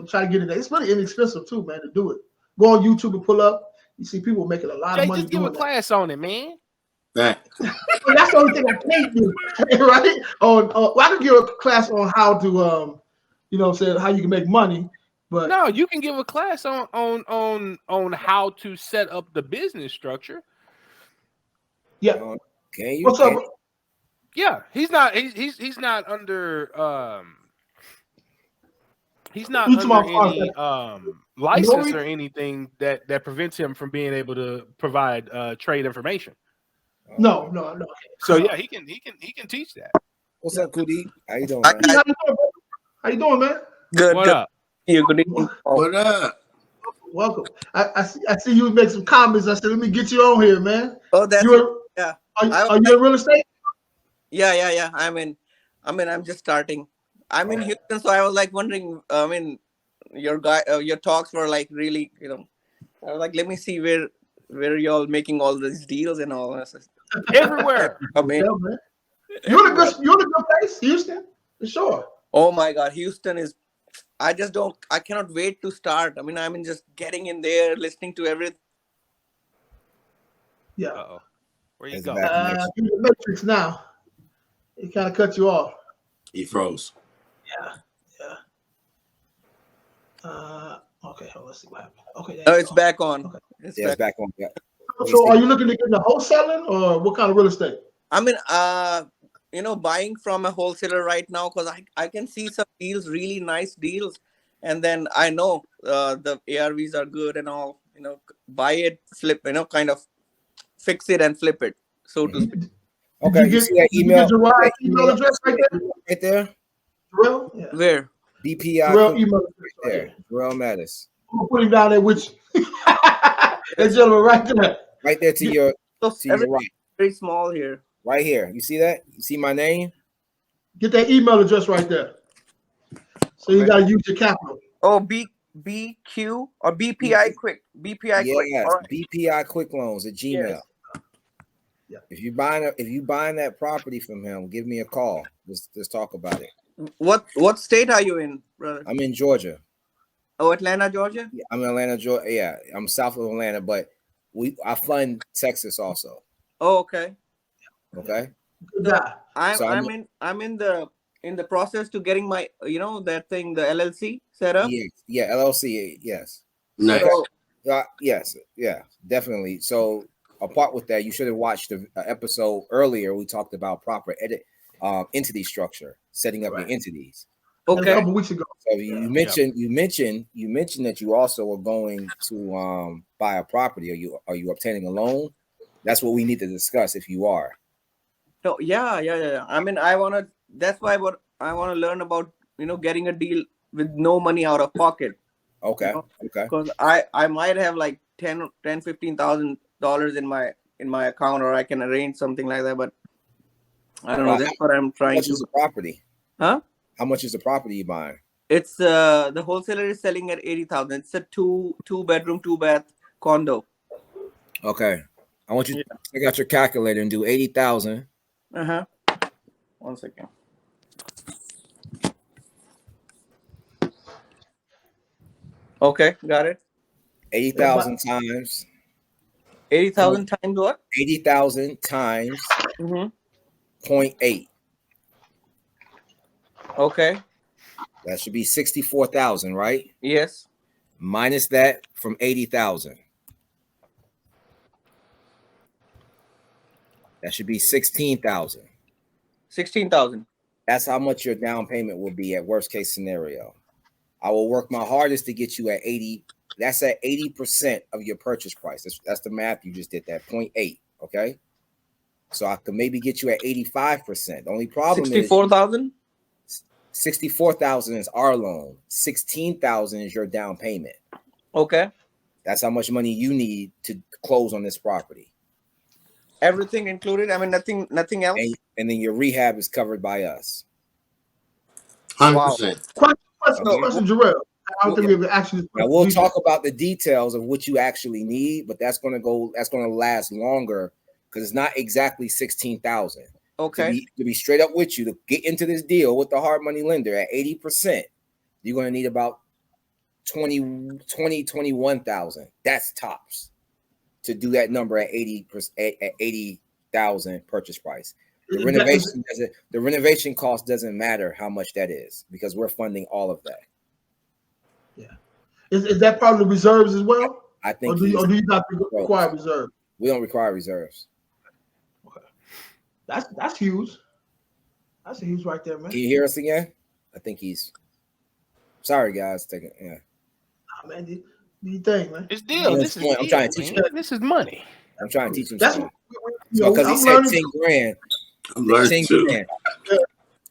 try to get it there. It's really inexpensive too, man, to do it. Go on YouTube and pull up. You see people making a lot of money. Just give a class on it, man. Right. Well, that's the only thing I can't do, right? Well, I can give a class on how to, how you can make money. But no, you can give a class on how to set up the business structure. Yeah. Okay. What's up? Yeah, he's not under he's not under any license or anything that prevents him from being able to provide trade information. No. So yeah, he can teach that. What's up, Kudi? How you doing? How you doing, man? Good. What up? Yeah, good evening. What up? Welcome. I see you make some comments. I said, let me get you on here, man. Oh, that's yeah. Are you in real estate? Yeah. I'm just starting. I'm in Houston, so I was like wondering. Your talks were like really, I was like, let me see where y'all making all these deals and all that. Everywhere. You're in a good place, Houston, for sure. Oh my God, Houston is. I cannot wait to start. I'm just getting in there, listening to everything. Yeah. Uh-oh. Where you go? In the Matrix now. It kind of cut you off. He froze. Yeah. Okay, let's see what happened. Okay. It's back on. Okay. It's back on. Yeah. So are you looking to get into wholesaling or what kind of real estate? Buying from a wholesaler right now because I can see some deals, really nice deals. And then I know the ARVs are good and all, buy it, flip, kind of fix it and flip it, so to speak. Okay, you see that email? Email address right there? Jarrell? Yeah. Where? DPI. Jarrell email address right there. Jarrell Mattis. I'm going to put him down there with you. That gentleman right there. Right there to your right. Very small here. Right here. You see that? You see my name? Get that email address right there. So you got to use your capital. Oh, BQ or BPI Quick. BPI Quick. Yes, Right. BPI Quick Loans at Gmail. Yes. Yeah. If you buying that property from him, give me a call. Let's talk about it. What state are you in, brother? I'm in Georgia. Oh, Atlanta, Georgia? Yeah, I'm in Atlanta, Georgia. Yeah, I'm south of Atlanta, but I fund Texas also. Oh, okay. Okay. So I'm in the process to getting my that thing, the LLC set up. Yeah, LLC. Yes. Nice. So, yes. Yeah. Definitely. So apart with that, you should have watched the episode earlier. We talked about proper entity structure, setting up your entities. Okay. A couple weeks ago. So you mentioned that you also are going to buy a property. Are you obtaining a loan? That's what we need to discuss if you are. So yeah. I mean, that's why what I want to learn about, getting a deal with no money out of pocket. Okay. Okay. Because I might have like $15,000 in my account, or I can arrange something like that, but I don't know. That's what I'm trying to. How much is the property? Huh? How much is the property you buying? It's the wholesaler is selling at $80,000. It's a two bedroom, 2-bath condo. Okay. I want you to take out your calculator and do 80,000. 1 second. Okay, got it. 80,000 times. 80,000 times what? 80,000 times 0.8. Okay. That should be 64,000, right? Yes. Minus that from 80,000. That should be 16,000. 16,000. That's how much your down payment will be at worst case scenario. I will work my hardest to get you at 80. That's at 80% of your purchase price. That's the math you just did, that 0.8. Okay. So I could maybe get you at 85%. The only problem 64,000? 64,000 is our loan. 16,000 is your down payment. Okay. That's how much money you need to close on this property. Everything included? I mean, nothing else? And then your rehab is covered by us. 100%. Question, Jarrell. I don't think we have actually. Now we'll talk about the details of what you actually need, but that's going to last longer because it's not exactly 16,000. Okay. To be straight up with you, to get into this deal with the hard money lender at 80%, you're going to need about 21,000. That's tops to do that number at 80,000 purchase price. The renovation cost doesn't matter how much that is because we're funding all of that. Yeah. Is that part of the reserves as well? I think. Or do you not require reserves? We don't require reserves. Okay. That's huge. That's huge right there, man. Can you hear us again? I think he's. Sorry, guys. Nah, man, do you think, man? It's deal. This is deal, I'm trying to teach him. This is money. I'm trying to teach him. That's because he said 10 grand. I'm learning too.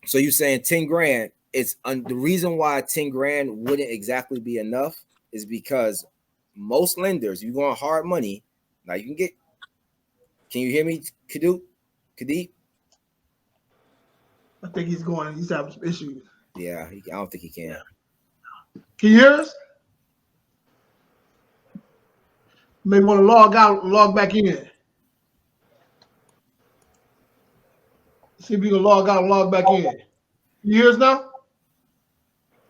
So you're saying 10 grand? It's the reason why 10 grand wouldn't exactly be enough is because most lenders, you go on hard money. Now you can get. Can you hear me, Kadeep? I think he's having some issues. Yeah, I don't think he can. Can you hear us? Maybe want to log out and log back in. See if you can log out and log back in. Can you hear us now?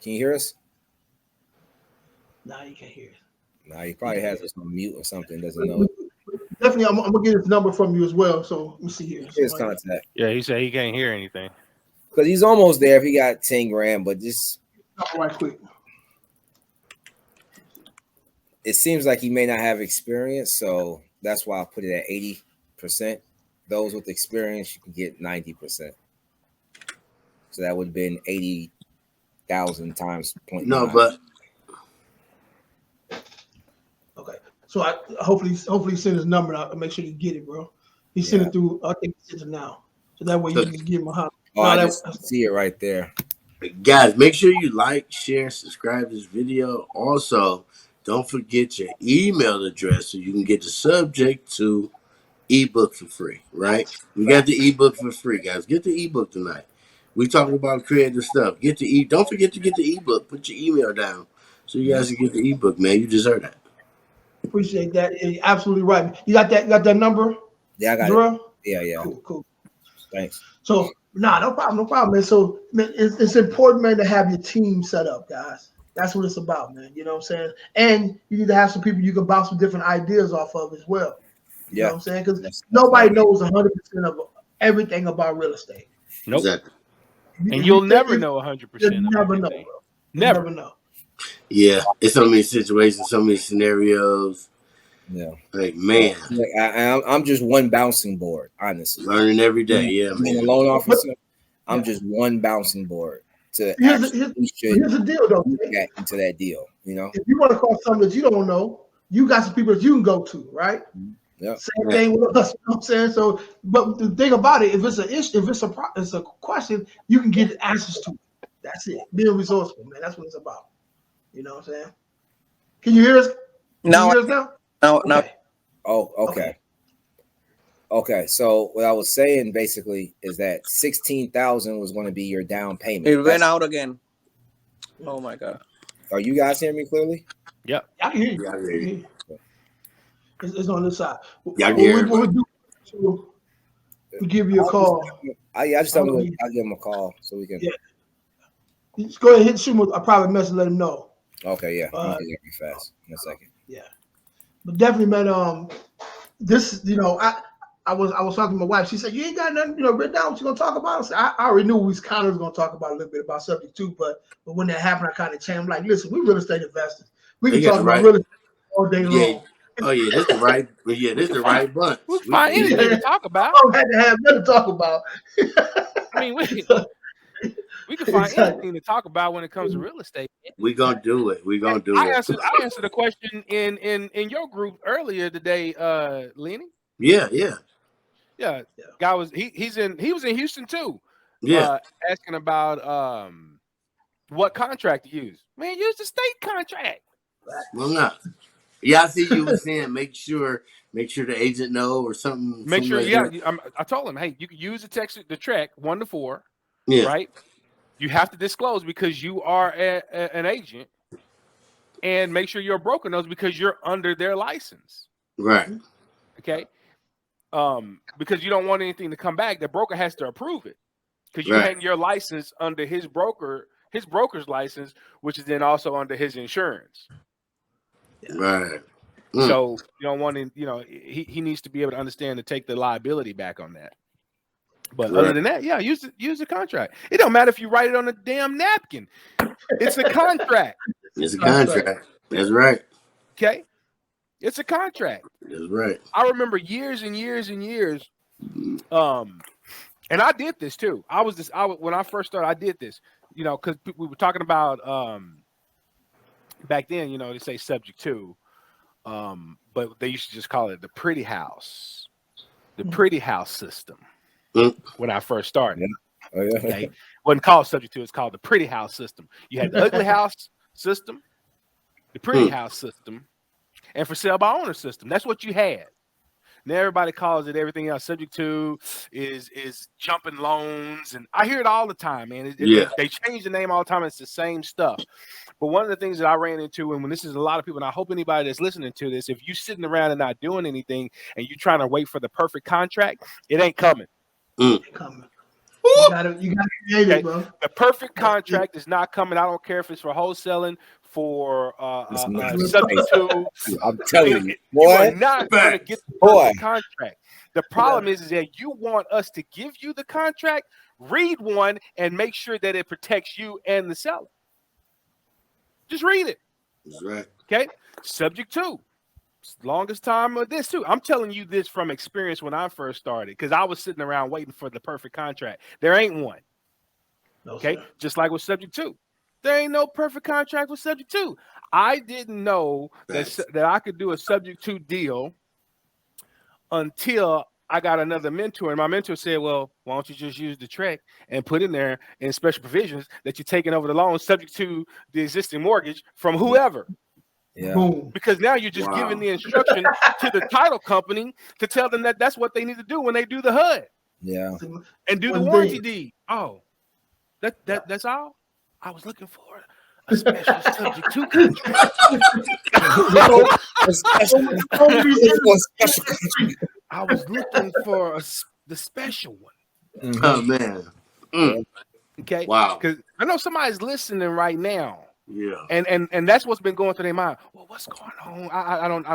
Can you hear us? No, you can't hear us. No, he probably has us on mute or something. Doesn't know. Definitely, I'm gonna get his number from you as well. So let me see here. His contact. Yeah, he said he can't hear anything. Because he's almost there if he got 10 grand, but just right quick. It seems like he may not have experience, so that's why I put it at 80%. Those with experience, you can get 90%. So that would have been 80,000 times 0.9. No, but okay. So I hopefully send his number out and make sure you get it, bro. He sent it through. I think he sent it now, so that way you can give him a hot. Oh, I just see it right there. Guys, make sure you like, share, subscribe to this video. Also, don't forget your email address so you can get the subject to ebook for free, right? We got the ebook for free, guys. Get the ebook tonight. We talking about creative stuff. Don't forget to get the ebook. Put your email down so So you guys can get the ebook, man. You deserve that. Appreciate that. You're absolutely right. You got that? You got that number? Yeah, I got Jerome? it. Yeah. Cool. Thanks. So, no problem, man. So, man, it's important, man, to have your team set up, guys. That's what it's about, man. You know what I'm saying? And you need to have some people you can bounce some different ideas off of as well. You know what I'm saying? Because nobody knows 100% of everything about real estate. Nope. Exactly. And you'll never know 100%. You'll never know, bro. Never know. Yeah, it's so many situations, so many scenarios. Yeah. Like, man. I'm just one bouncing board, honestly. Learning every day. Yeah, man. Being a loan officer, I'm just one bouncing board to here's the deal, though. Get into that deal, you know. If you want to call something that you don't know, you got some people that you can go to, right? Yeah. Same thing with us. You know what I'm saying? So, but the thing about it, if it's an issue, if it's a question, you can get answers to it. That's it. Being resourceful, man. That's what it's about. You know what I'm saying? Can you hear us? Now. Okay. Oh, okay. Okay, so what I was saying basically is that $16,000 was going to be your down payment. It went out again. Oh my God! Are you guys hearing me clearly? Yeah, I can hear you. Yeah, I hear you. It's on this side. Yeah, I can hear you. We give you a call. I just tell me I'll give him a call so we can. Yeah. Just go ahead and shoot him a private message. Let him know. Okay, yeah. I'll get it fast in a second. Yeah, but definitely, man. This, I was talking to my wife. She said, "You ain't got nothing, written down what you're gonna talk about." I said, I already knew we was kind of gonna talk about a little bit about subject too, but when that happened, I kind of changed. I'm like, listen, we real estate investors. We can talk about real estate all day long. Oh yeah, this the right. This the right bunch. We find anything to talk about. I don't have to have nothing to talk about. I mean, we can find anything to talk about when it comes to real estate. We gonna do it. We gonna do I it. answered the question in your group earlier today, Lenny. Yeah. Guy was he was in Houston too. Yeah. Asking about what contract to use. Man, use the state contract. Well, not. Yeah, I see you were saying make sure the agent know or something. Make sure, like I told him, hey, you can use the track 1 to 4. Yeah. Right. You have to disclose because you are an agent, and make sure your broker knows because you're under their license. Right. Okay. Because you don't want anything to come back. The broker has to approve it because you had your license under his broker's license, which is then also under his insurance. Right. So you don't want him, he needs to be able to understand to take the liability back on that. But other than that, use the contract. It don't matter if you write it on a damn napkin. It's a contract. It's a contract. That's right. Okay. It's a contract. That's right. I remember years and years and years. And I did this too. When I first started, I did this, because we were talking about back then, they say subject to, but they used to just call it the pretty house system. When I first started. Okay. Wasn't called subject to, it's called the pretty house system. You had the ugly house system, the pretty house system, and for sale by owner system. That's what you had. Now everybody calls it everything else. Subject to is jumping loans, and I hear it all the time, man. They change the name all the time. It's the same stuff. But one of the things that I ran into, and when this is a lot of people, and I hope anybody that's listening to this, if you're sitting around and not doing anything, and you're trying to wait for the perfect contract, it ain't coming. You gotta create it, bro. The perfect contract is not coming. I don't care if it's for wholesaling, for subject to. I'm telling you, you are not going to get the perfect contract. The problem is that you want us to give you the contract, read one, and make sure that it protects you and the seller. Just read it. That's right. Okay. Subject to. Longest time of this too. I'm telling you this from experience when I first started, because I was sitting around waiting for the perfect contract. There ain't one. Okay, just like with subject to, there ain't no perfect contract with subject to. I didn't know that I could do a subject to deal until I got another mentor, and my mentor said, "Well, why don't you just use the track and put in there in special provisions that you're taking over the loan subject to the existing mortgage from whoever." Yeah. Because now you're just giving the instruction to the title company to tell them that that's what they need to do when they do the HUD. Yeah. And do the warranty deed. Oh, that's all. I was looking for a special subject to contract. I was looking for the special one. Mm-hmm. Oh man. Okay. Wow. Because I know somebody's listening right now. Yeah. And that's what's been going through their mind. Well, what's going on? I don't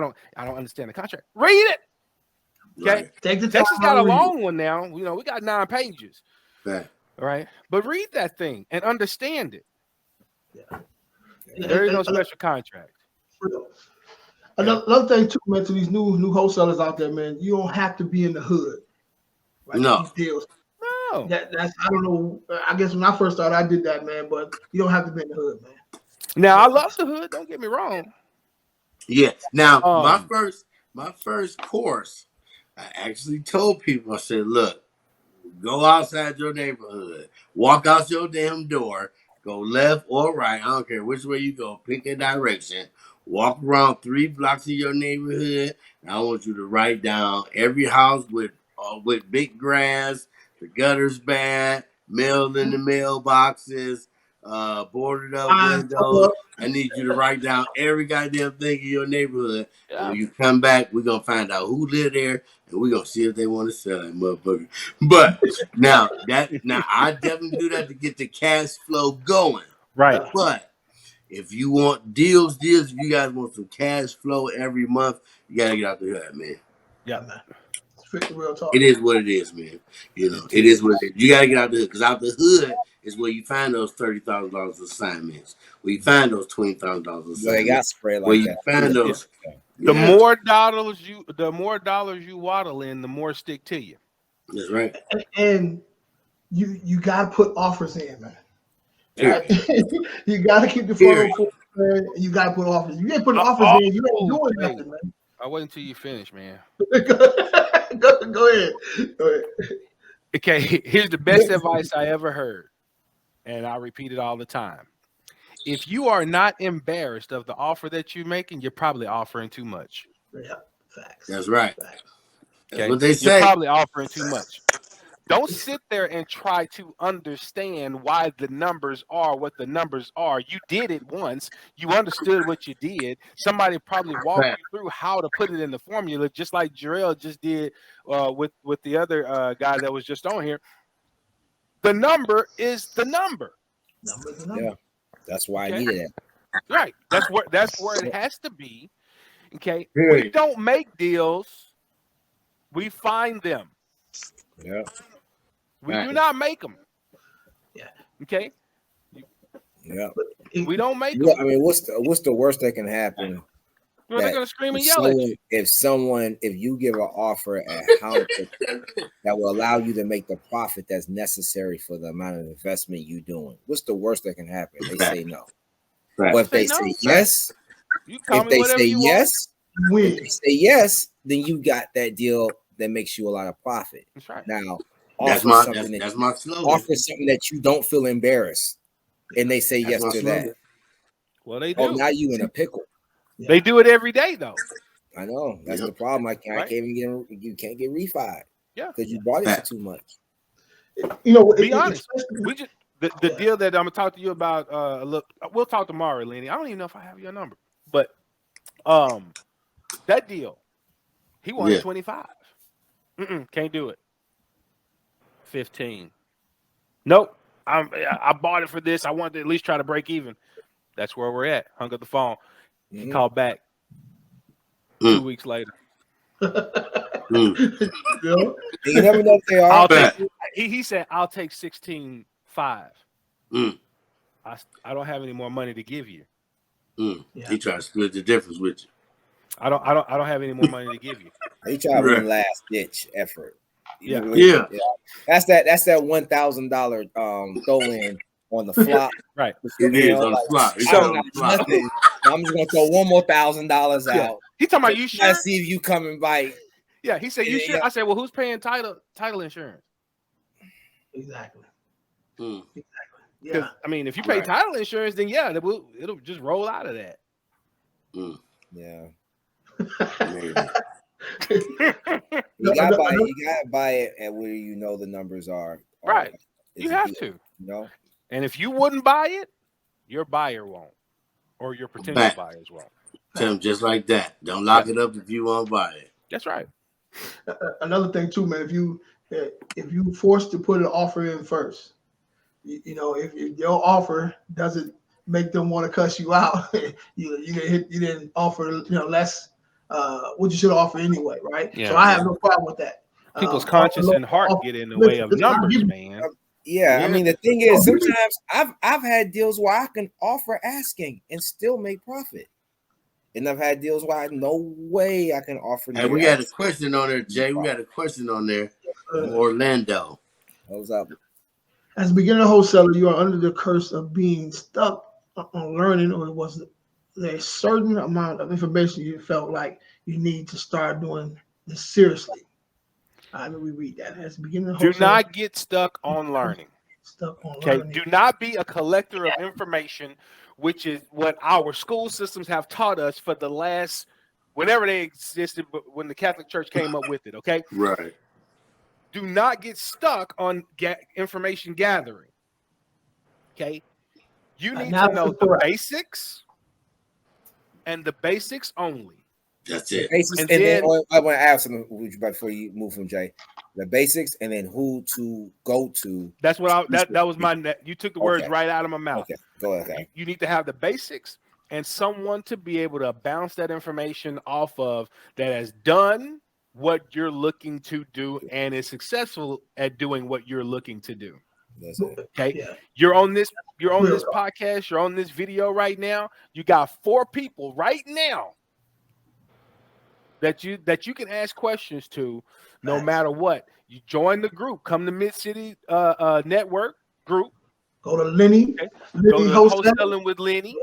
understand the contract. Read it. Okay. Right. Texas got a long one now. You know, we got 9 pages. Right. Right. But read that thing and understand it. Yeah. There is no special contract. Another thing too, man, to these new wholesalers out there, man, you don't have to be in the hood. Right? No. These deals. No. That's I don't know. I guess when I first started, I did that, man. But you don't have to be in the hood, man. Now I love the hood. Don't get me wrong. Yeah. Now my first course, I actually told people. I said, look, go outside your neighborhood, walk out your damn door, go left or right. I don't care which way you go. Pick a direction. Walk around 3 blocks of your neighborhood. And I want you to write down every house with big grass, the gutters bad, mail in the mailboxes, boarded up windows. I need you to write down every goddamn thing in your neighborhood. Yeah. And when you come back, we're gonna find out who lived there, and we're gonna see if they want to sell that motherfucker. But now I definitely do that to get the cash flow going. Right. But if you want deals, if you guys want some cash flow every month, you gotta get out the hood, man. Yeah, man. Real talk. It is what it is, man. You know, it is what it is. You gotta get out the hood, because out the hood is where you find those $30,000 assignments. Where you find those $20,000 assignments. They got spread like where you that. find those. The more dollars you waddle in, the more stick to you. That's right. And you gotta put offers in, man. Right? You gotta keep the photo cool, man. You gotta put offers. You ain't putting offers in, you ain't doing nothing, man. I wait until you finish, man. Go ahead. Okay, here's the best advice I ever heard, and I repeat it all the time. If you are not embarrassed of the offer that you're making, you're probably offering too much. Yeah, facts. That's right. Facts. That's what they say. You're probably offering too much. Don't sit there and try to understand why the numbers are what the numbers are. You did it once. You understood what you did. Somebody probably walked you through how to put it in the formula, just like Jarrell just did with the other guy that was just on here. The number is the number. Yeah, that's why I needed it. Right. That's where it has to be. Okay. We don't make deals. We find them. Yeah. We do not make them. Yeah. Okay. Yeah. We don't make them. I mean, what's the worst that can happen? Well, they're gonna scream and yell at you. If you give an offer at how that will allow you to make the profit that's necessary for the amount of investment you're doing, what's the worst that can happen? They say no. Right. But if they say yes, if they say yes, then you got that deal that makes you a lot of profit. That's right. Now, that's my slogan. Offer something that you don't feel embarrassed, and they say yes to that. Well, they do. Oh, now you in a pickle. They do it every day, though. I know that's the problem. I can't even you can't get refied. Yeah, because you bought it for too much. You know, be honest. We just the deal that I'm gonna talk to you about. Look, we'll talk tomorrow, Lenny. I don't even know if I have your number, but that deal, he wanted 25. Can't do it. 15. Nope. I bought it for this. I wanted to at least try to break even. That's where we're at. Hung up the phone. He called back 2 weeks later. You never know if they are. He said, "I'll take 16.5. I don't have any more money to give you." He tried to split the difference with you. I don't have any more money to give you. He tried one last ditch effort. Yeah. That's that $1,000 throw in on the flop. Right. It is on the flop. Nothing. I'm just gonna throw one more $1,000 out. He talking about you sure? I see if you come and bite. Yeah, he said you sure. I said, well, who's paying title insurance? Exactly. Exactly. Yeah. I mean, if you pay title insurance, then it'll just roll out of that. Yeah. You gotta buy it at where you know the numbers are. Right. You have to. You know. And if you wouldn't buy it, your buyer won't, or your potential buyers won't. Tell them just like that. Don't lock it up if you won't buy it. That's right. Another thing too, man. If you forced to put an offer in first, you know, if your offer doesn't make them want to cuss you out, you didn't offer less what you should offer anyway, right? Yeah, so I have no problem with that. People's conscience and heart get in the way of numbers, man. Yeah, I mean the thing is, sometimes I've had deals where I can offer asking and still make profit, and I've had deals where no way I can offer. Hey, we got a question on there, Jay. We got a question on there from Orlando. What's up? As a beginner wholesaler, you are under the curse of being stuck on learning, or was there a certain amount of information you felt like you need to start doing this seriously? I mean, we read that as a beginner wholesaler. Do not get stuck on learning. Learning. Do not be a collector of information, which is what our school systems have taught us for the last, whenever they existed, but when the Catholic Church came up with it. Okay. Right. Do not get stuck on information gathering. Okay. You need to know the basics and the basics only. That's it. And then I want to ask something before you move from Jay. The basics and then who to go to. That's what that was my. You took the words right out of my mouth. Okay, go ahead. You need to have the basics and someone to be able to bounce that information off of that has done what you're looking to do and is successful at doing what you're looking to do. Okay, yeah. You're on this podcast. You're on this video right now. You got 4 people right now that you can ask questions to, no matter what. You join the group. Come to Mid City Network group. Go to Lenny. Okay. Go to Wholesaling with Lenny.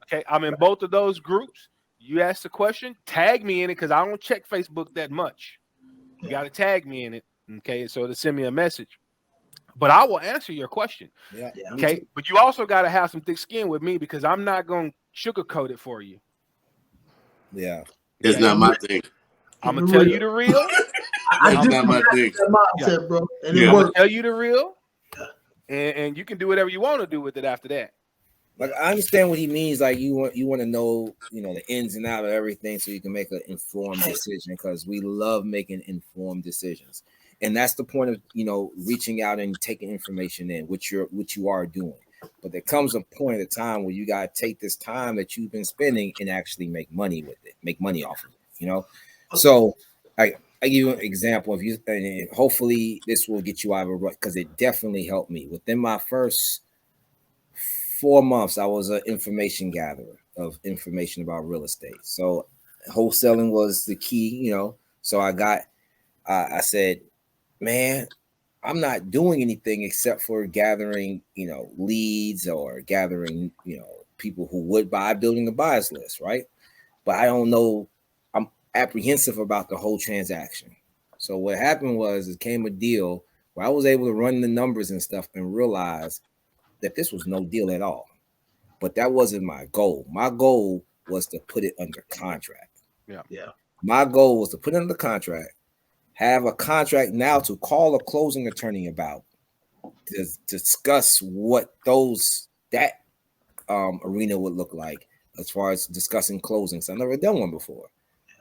Okay, I'm in both of those groups. You ask the question, tag me in it because I don't check Facebook that much. You got to tag me in it, okay? So to send me a message. But I will answer your question. Yeah. Okay. But you also got to have some thick skin with me because I'm not going to sugarcoat it for you. Yeah. It's not my thing. I'm going to tell you the real. It's not my thing. Bro. And I'm going to tell you the real. And you can do whatever you want to do with it after that. Like, I understand what he means. Like, you want to know, the ins and outs of everything so you can make an informed decision, because we love making informed decisions. And that's the point of, reaching out and taking information in, which you are doing. But there comes a point of time where you got to take this time that you've been spending and actually make money with it, make money off of it, So I give you an example of you, and hopefully this will get you out of a rut, because it definitely helped me. Within my first 4 months, I was an information gatherer of information about real estate. So wholesaling was the key, So I said, man, I'm not doing anything except for gathering, leads or gathering, people who would buy, building a buyers list, right? But I don't know. I'm apprehensive about the whole transaction. So what happened was, it came a deal where I was able to run the numbers and stuff and realize that this was no deal at all. But that wasn't my goal. My goal was to put it under contract. Yeah. My goal was to put it under contract, have a contract now to call a closing attorney about, to discuss what that arena would look like as far as discussing closings. I've never done one before.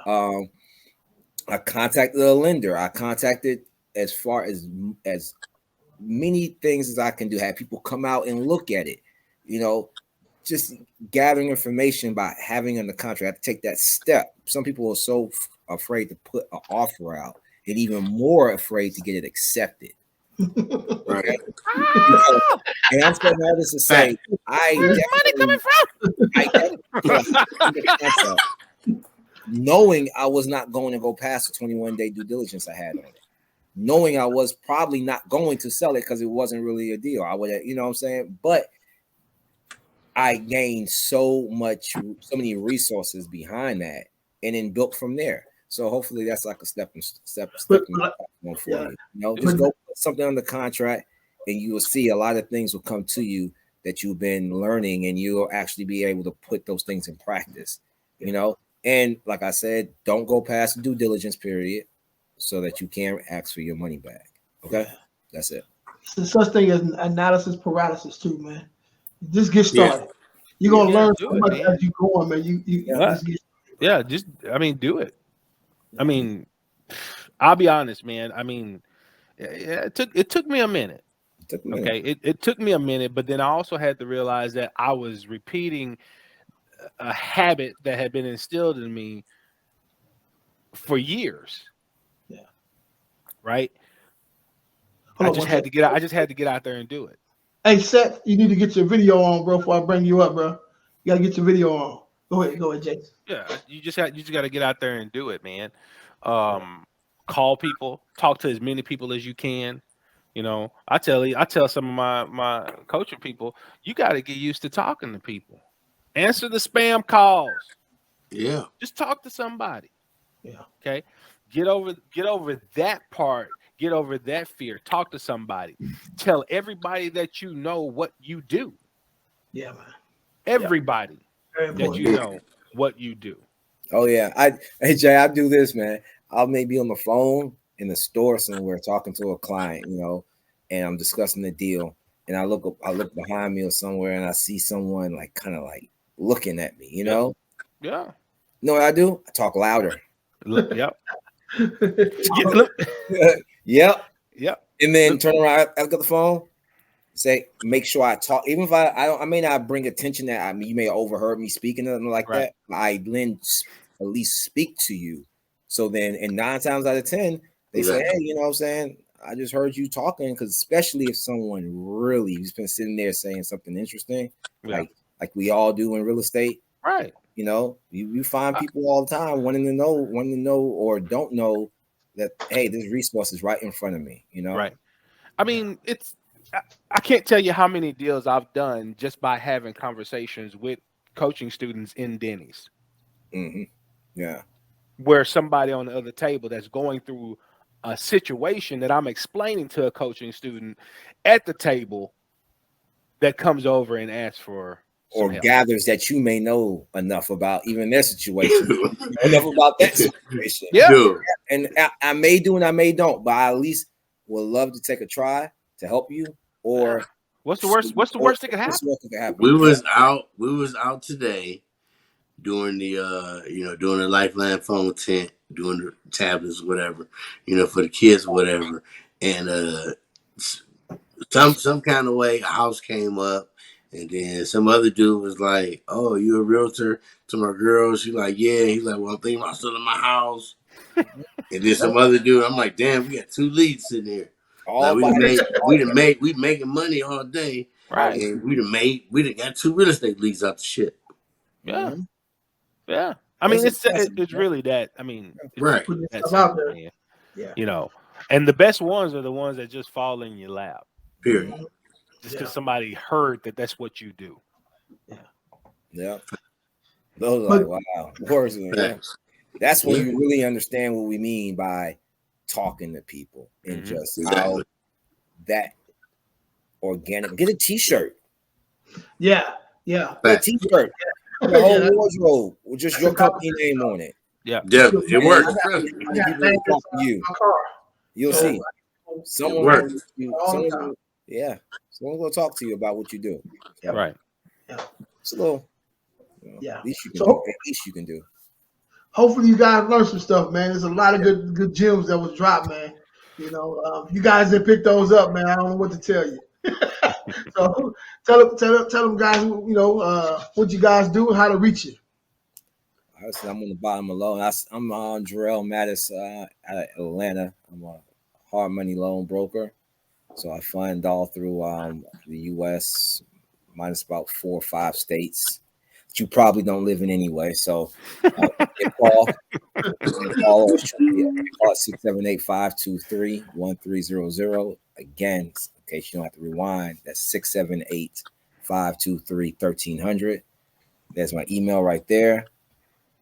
I contacted a lender. I contacted as far as many things as I can do. Have people come out and look at it, just gathering information by having under contract. I have to take that step. Some people are so afraid to put an offer out, and even more afraid to get it accepted. Right. And I'm saying all this to say, where's the money coming from? Knowing I was not going to go past the 21-day due diligence I had on it. Knowing I was probably not going to sell it because it wasn't really a deal. I would have, what I'm saying? But I gained so many resources behind that, and then built from there. So hopefully that's like a step for you. Just go put something on the contract, and you will see a lot of things will come to you that you've been learning, and you'll actually be able to put those things in practice. And like I said, don't go past the due diligence period, so that you can ask for your money back. Okay, that's it. There's such thing as analysis paralysis too, man. Just get started. You're gonna learn so much as you go on, man. Do it. I mean, I'll be honest, man. I mean, it took me a minute. It took me a minute, but then I also had to realize that I was repeating a habit that had been instilled in me for years. Yeah. Right. I just had to get out there and do it. Hey, Seth, you need to get your video on, bro, before I bring you up, bro. You gotta get your video on. Go ahead, Jason. Yeah, you just got to get out there and do it, man. Call people, talk to as many people as you can. You know, I tell some of my coaching people, you got to get used to talking to people. Answer the spam calls. Yeah. Just talk to somebody. Yeah. Okay. Get over that part. Get over that fear. Talk to somebody. Tell everybody that you know what you do. Yeah, man. Everybody that you know what you do. Oh yeah. Hey Jay, I do this, man. I'll maybe on the phone in the store somewhere talking to a client, you know, and I'm discussing the deal, and I look behind me or somewhere, and I see someone like kind of like looking at me, you know. Yeah. You know what I do? I talk louder. Yep. Yep. Yep. And then turn around, I look at the phone, say, make sure I talk. Even if I may not bring attention that you may have overheard me speaking or nothing like that. I then at least speak to you. So then, and 9 times out of 10, they say, hey, you know what I'm saying? I just heard you talking, because especially if someone really has been sitting there saying something interesting, like we all do in real estate. Right. You know, you find people all the time wanting to know or don't know that, hey, this resource is right in front of me, you know? Right. I mean, I can't tell you how many deals I've done just by having conversations with coaching students in Denny's. Mm-hmm. Yeah. Where somebody on the other table that's going through a situation that I'm explaining to a coaching student at the table that comes over and asks for or gathers that you may know enough about even their situation, enough about that situation. Yeah. And I may do and I may don't, but I at least would love to take a try to help you. Or what's the worst that could happen? We was out today doing the Lifeline phone tent, doing the tablets, whatever, for the kids, whatever. And some kind of way a house came up, and then some other dude was like, "Oh, you a realtor?" To my girl, she like, "Yeah." He's like, "Well, I'm thinking about selling my house." And then some other dude, I'm like, "Damn, we got 2 leads sitting there. Like, we making money all day, right? And we done got 2 real estate leads out the shit." Yeah, yeah. I mean, it's really that. I mean, right? That's out there. Yeah. And the best ones are the ones that just fall in your lap. Period. Just because somebody heard that's what you do. Yeah. Those are like, wow. Words, that's when you really understand what we mean by talking to people and just how that organic. Get a t-shirt. Yeah. A t-shirt. The whole wardrobe with just your company name on it. Yeah. It works. You'll see. Someone will talk to you about what you do. So, right. Yeah. It's a little. At least you can do. Hopefully, you guys learned some stuff, man. There's a lot of good gems that was dropped, man. You guys that picked those up, man. I don't know what to tell you. So tell them guys, what you guys do and how to reach you. I'm on the bottom of loan. I'm Jarrell Mattis out of Atlanta. I'm a hard money loan broker. So I fund all through the U.S. minus about 4 or 5 states that you probably don't live in anyway. So call 678-523-1300. Again, in case you don't have to rewind, that's 678-523-1300. There's my email right there.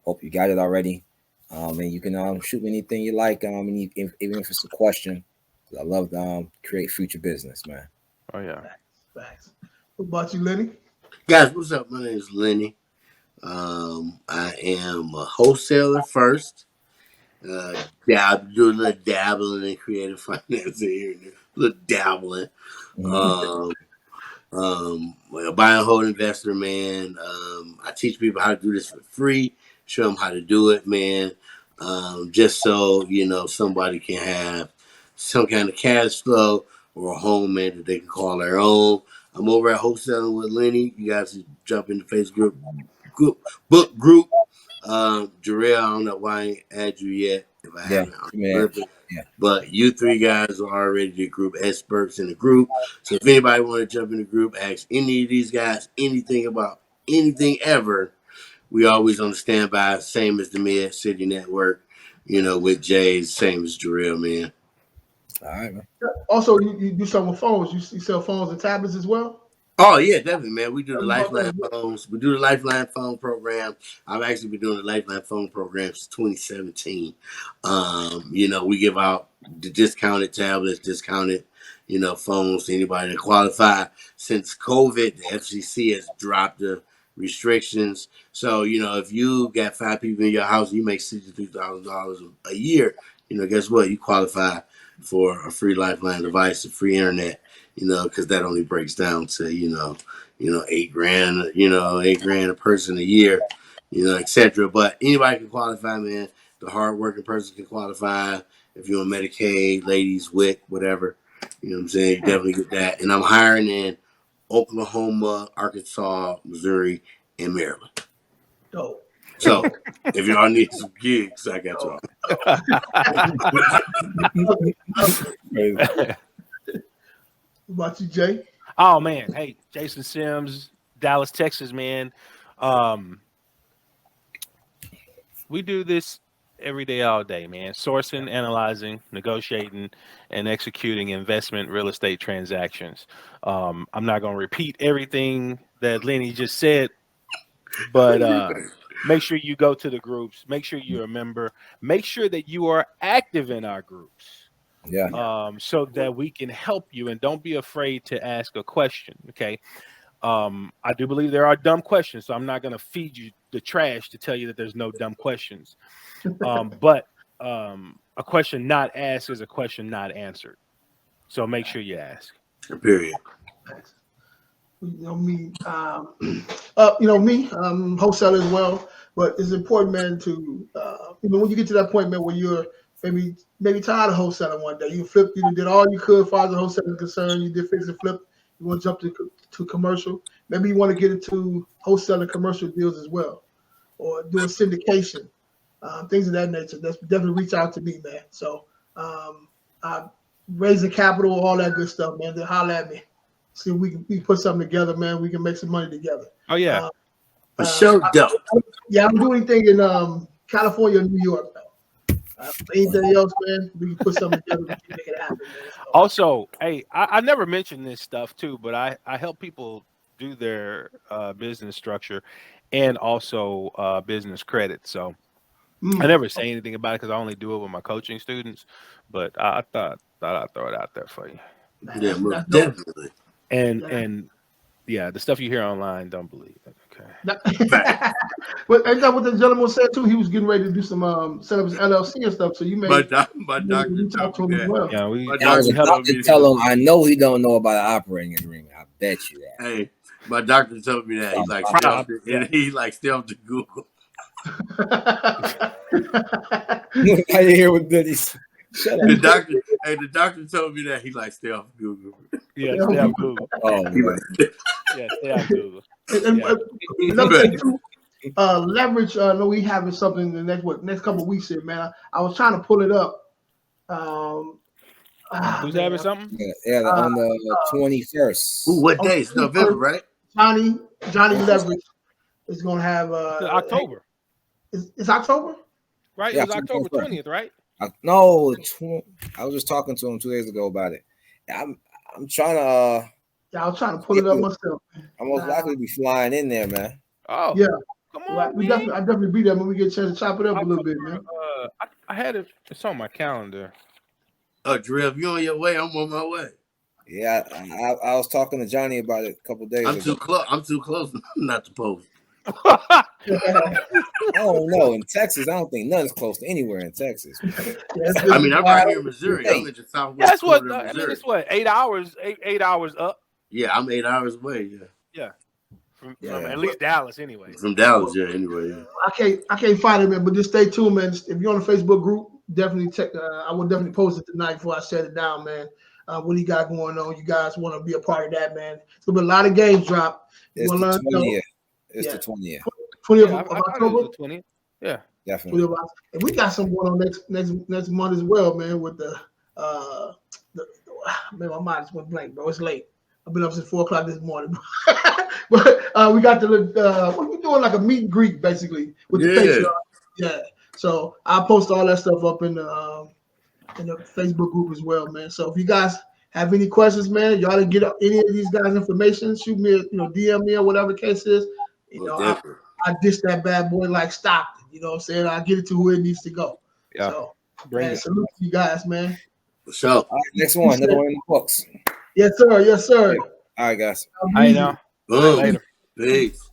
Hope you got it already. And you can shoot me anything you like, even if it's a question. I love to create future business, man. Oh, yeah. Thanks. What about you, Lenny? Guys, what's up? My name is Lenny. I am a wholesaler first. Do a little dabbling in creative finance here and there. A little dabbling. a buy and hold investor, man. I teach people how to do this for free, show them how to do it, man. Just so, somebody can have some kind of cash flow or a home, man, that they can call their own. I'm over at Wholesaling with Lenny. You guys can jump in the Facebook book group. Jarrell, I don't know why I ain't add you yet. If I haven't, yeah. But you three guys are already the group experts in the group. So if anybody want to jump in the group, ask any of these guys anything about anything ever, we always on the standby, same as the Med City Network, with Jay's, same as Jarrell, man. All right, man. Also, you do something with phones. You sell phones and tablets as well? Oh, yeah, definitely, man. We do the Lifeline phones. We do the Lifeline phone program. I've actually been doing the Lifeline phone program since 2017. We give out the discounted tablets, discounted, phones to anybody that qualify. Since COVID, the FCC has dropped the restrictions. So, if you got 5 people in your house, you make $63,000 a year, guess what? You qualify for a free Lifeline device, a free internet, because that only breaks down to, $8,000, $8,000 a person a year, etc. But anybody can qualify, man. The hardworking person can qualify. If you're on Medicaid, ladies, WIC, whatever, you know what I'm saying? You definitely get that. And I'm hiring in Oklahoma, Arkansas, Missouri, and Maryland. Oh. So if y'all need some gigs, I got y'all. What about you, Jay? Oh man, hey, Jason Sims, Dallas, Texas, man. We do this every day, all day, man. Sourcing, analyzing, negotiating, and executing investment real estate transactions. I'm not going to repeat everything that Lenny just said, but make sure you go to the groups. Make sure you're a member. Make sure that you are active in our groups. Yeah. So that we can help you, and don't be afraid to ask a question. Okay. I do believe there are dumb questions, so I'm not going to feed you the trash to tell you that there's no dumb questions. But a question not asked is a question not answered. So make sure you ask. Period. Me, wholesaler as well. But it's important, man, to when you get to that point, man, where you're maybe tired of wholesaling one day, you did all you could as far as the wholesaling is concerned. You did fix and flip. You want to jump to commercial. Maybe you want to get into wholesaling commercial deals as well, or doing syndication, things of that nature. That's definitely reach out to me, man. So raising capital, all that good stuff, man. Then holler at me. See if we can put something together, man. We can make some money together. Oh yeah. I'm doing anything in California, New York, though. Anything else, man? We can put something together. We can make it happen, man. Also, hey, I never mentioned this stuff too, but I help people do their business structure and also business credit. So I never say anything about it because I only do it with my coaching students. But I thought I'd throw it out there for you. Yeah, definitely. And yeah, the stuff you hear online, don't believe it. Okay. But ain't that what the gentleman said too? He was getting ready to do some set up his LLC and stuff. So you may my doctor told me that. Well. Yeah, I was about to tell him. I know he don't know about an operating agreement. I bet you that. Hey, my doctor told me that he's like stealth to Google. I hear what Denny's. Shut up. The doctor told me that he like stay off Google. Yeah, stay off Google. Oh, man. Yeah, stay off Google. Another thing too, leverage. I know we having something in the next couple of weeks here, man. I was trying to pull it up. Who's having something? Yeah, on the 21st. Ooh, what day? It's November, right? Johnny Leverage is going to have October. It's October, right? Yeah, it was October 20th, right? No, I was just talking to him 2 days ago about it. I'm trying to. Yeah, I was trying to pull it up myself. I'm most likely be flying in there, man. Oh yeah, come on. I definitely be there when we get a chance to chop it up a little bit, man. I had it. It's on my calendar. Oh, Drew, if you're on your way, I'm on my way. Yeah, I was talking to Johnny about it a couple of days ago. I'm too close not to post. I don't know. In Texas, I don't think nothing's close to anywhere in Texas. I mean, I'm right here in Missouri. I'm in the southwest. That's what. I mean, it's what 8 hours. 8 hours up. Yeah, I'm 8 hours away. Yeah. From at least Dallas, anyway. From Dallas, anyway. Yeah. I can't find it, man. But just stay tuned, man. If you're on the Facebook group, definitely check. I will definitely post it tonight before I shut it down, man. What you got going on? You guys want to be a part of that, man? It's gonna be a lot of games drop. It's the 20th. It's the 20th. 20th of October. 20th. Yeah, definitely. And we got some going on next month as well, man. With the man, my mind just went blank, bro. It's late. I've been up since 4:00 this morning. But we got what we doing, like a meet and greet basically with the Patreon. Yeah. So I'll post all that stuff up in the Facebook group as well, man. So if you guys have any questions, man, y'all to get any of these guys' information, shoot me, DM me or whatever the case is. I dish that bad boy like Stockton. You know what I'm saying? I get it to who it needs to go. Yeah. So salute to you guys, man. For sure. All right, next one. Another one in the books. Yes, sir. Yes, sir. All right, guys. I know. Boom. Later. Peace.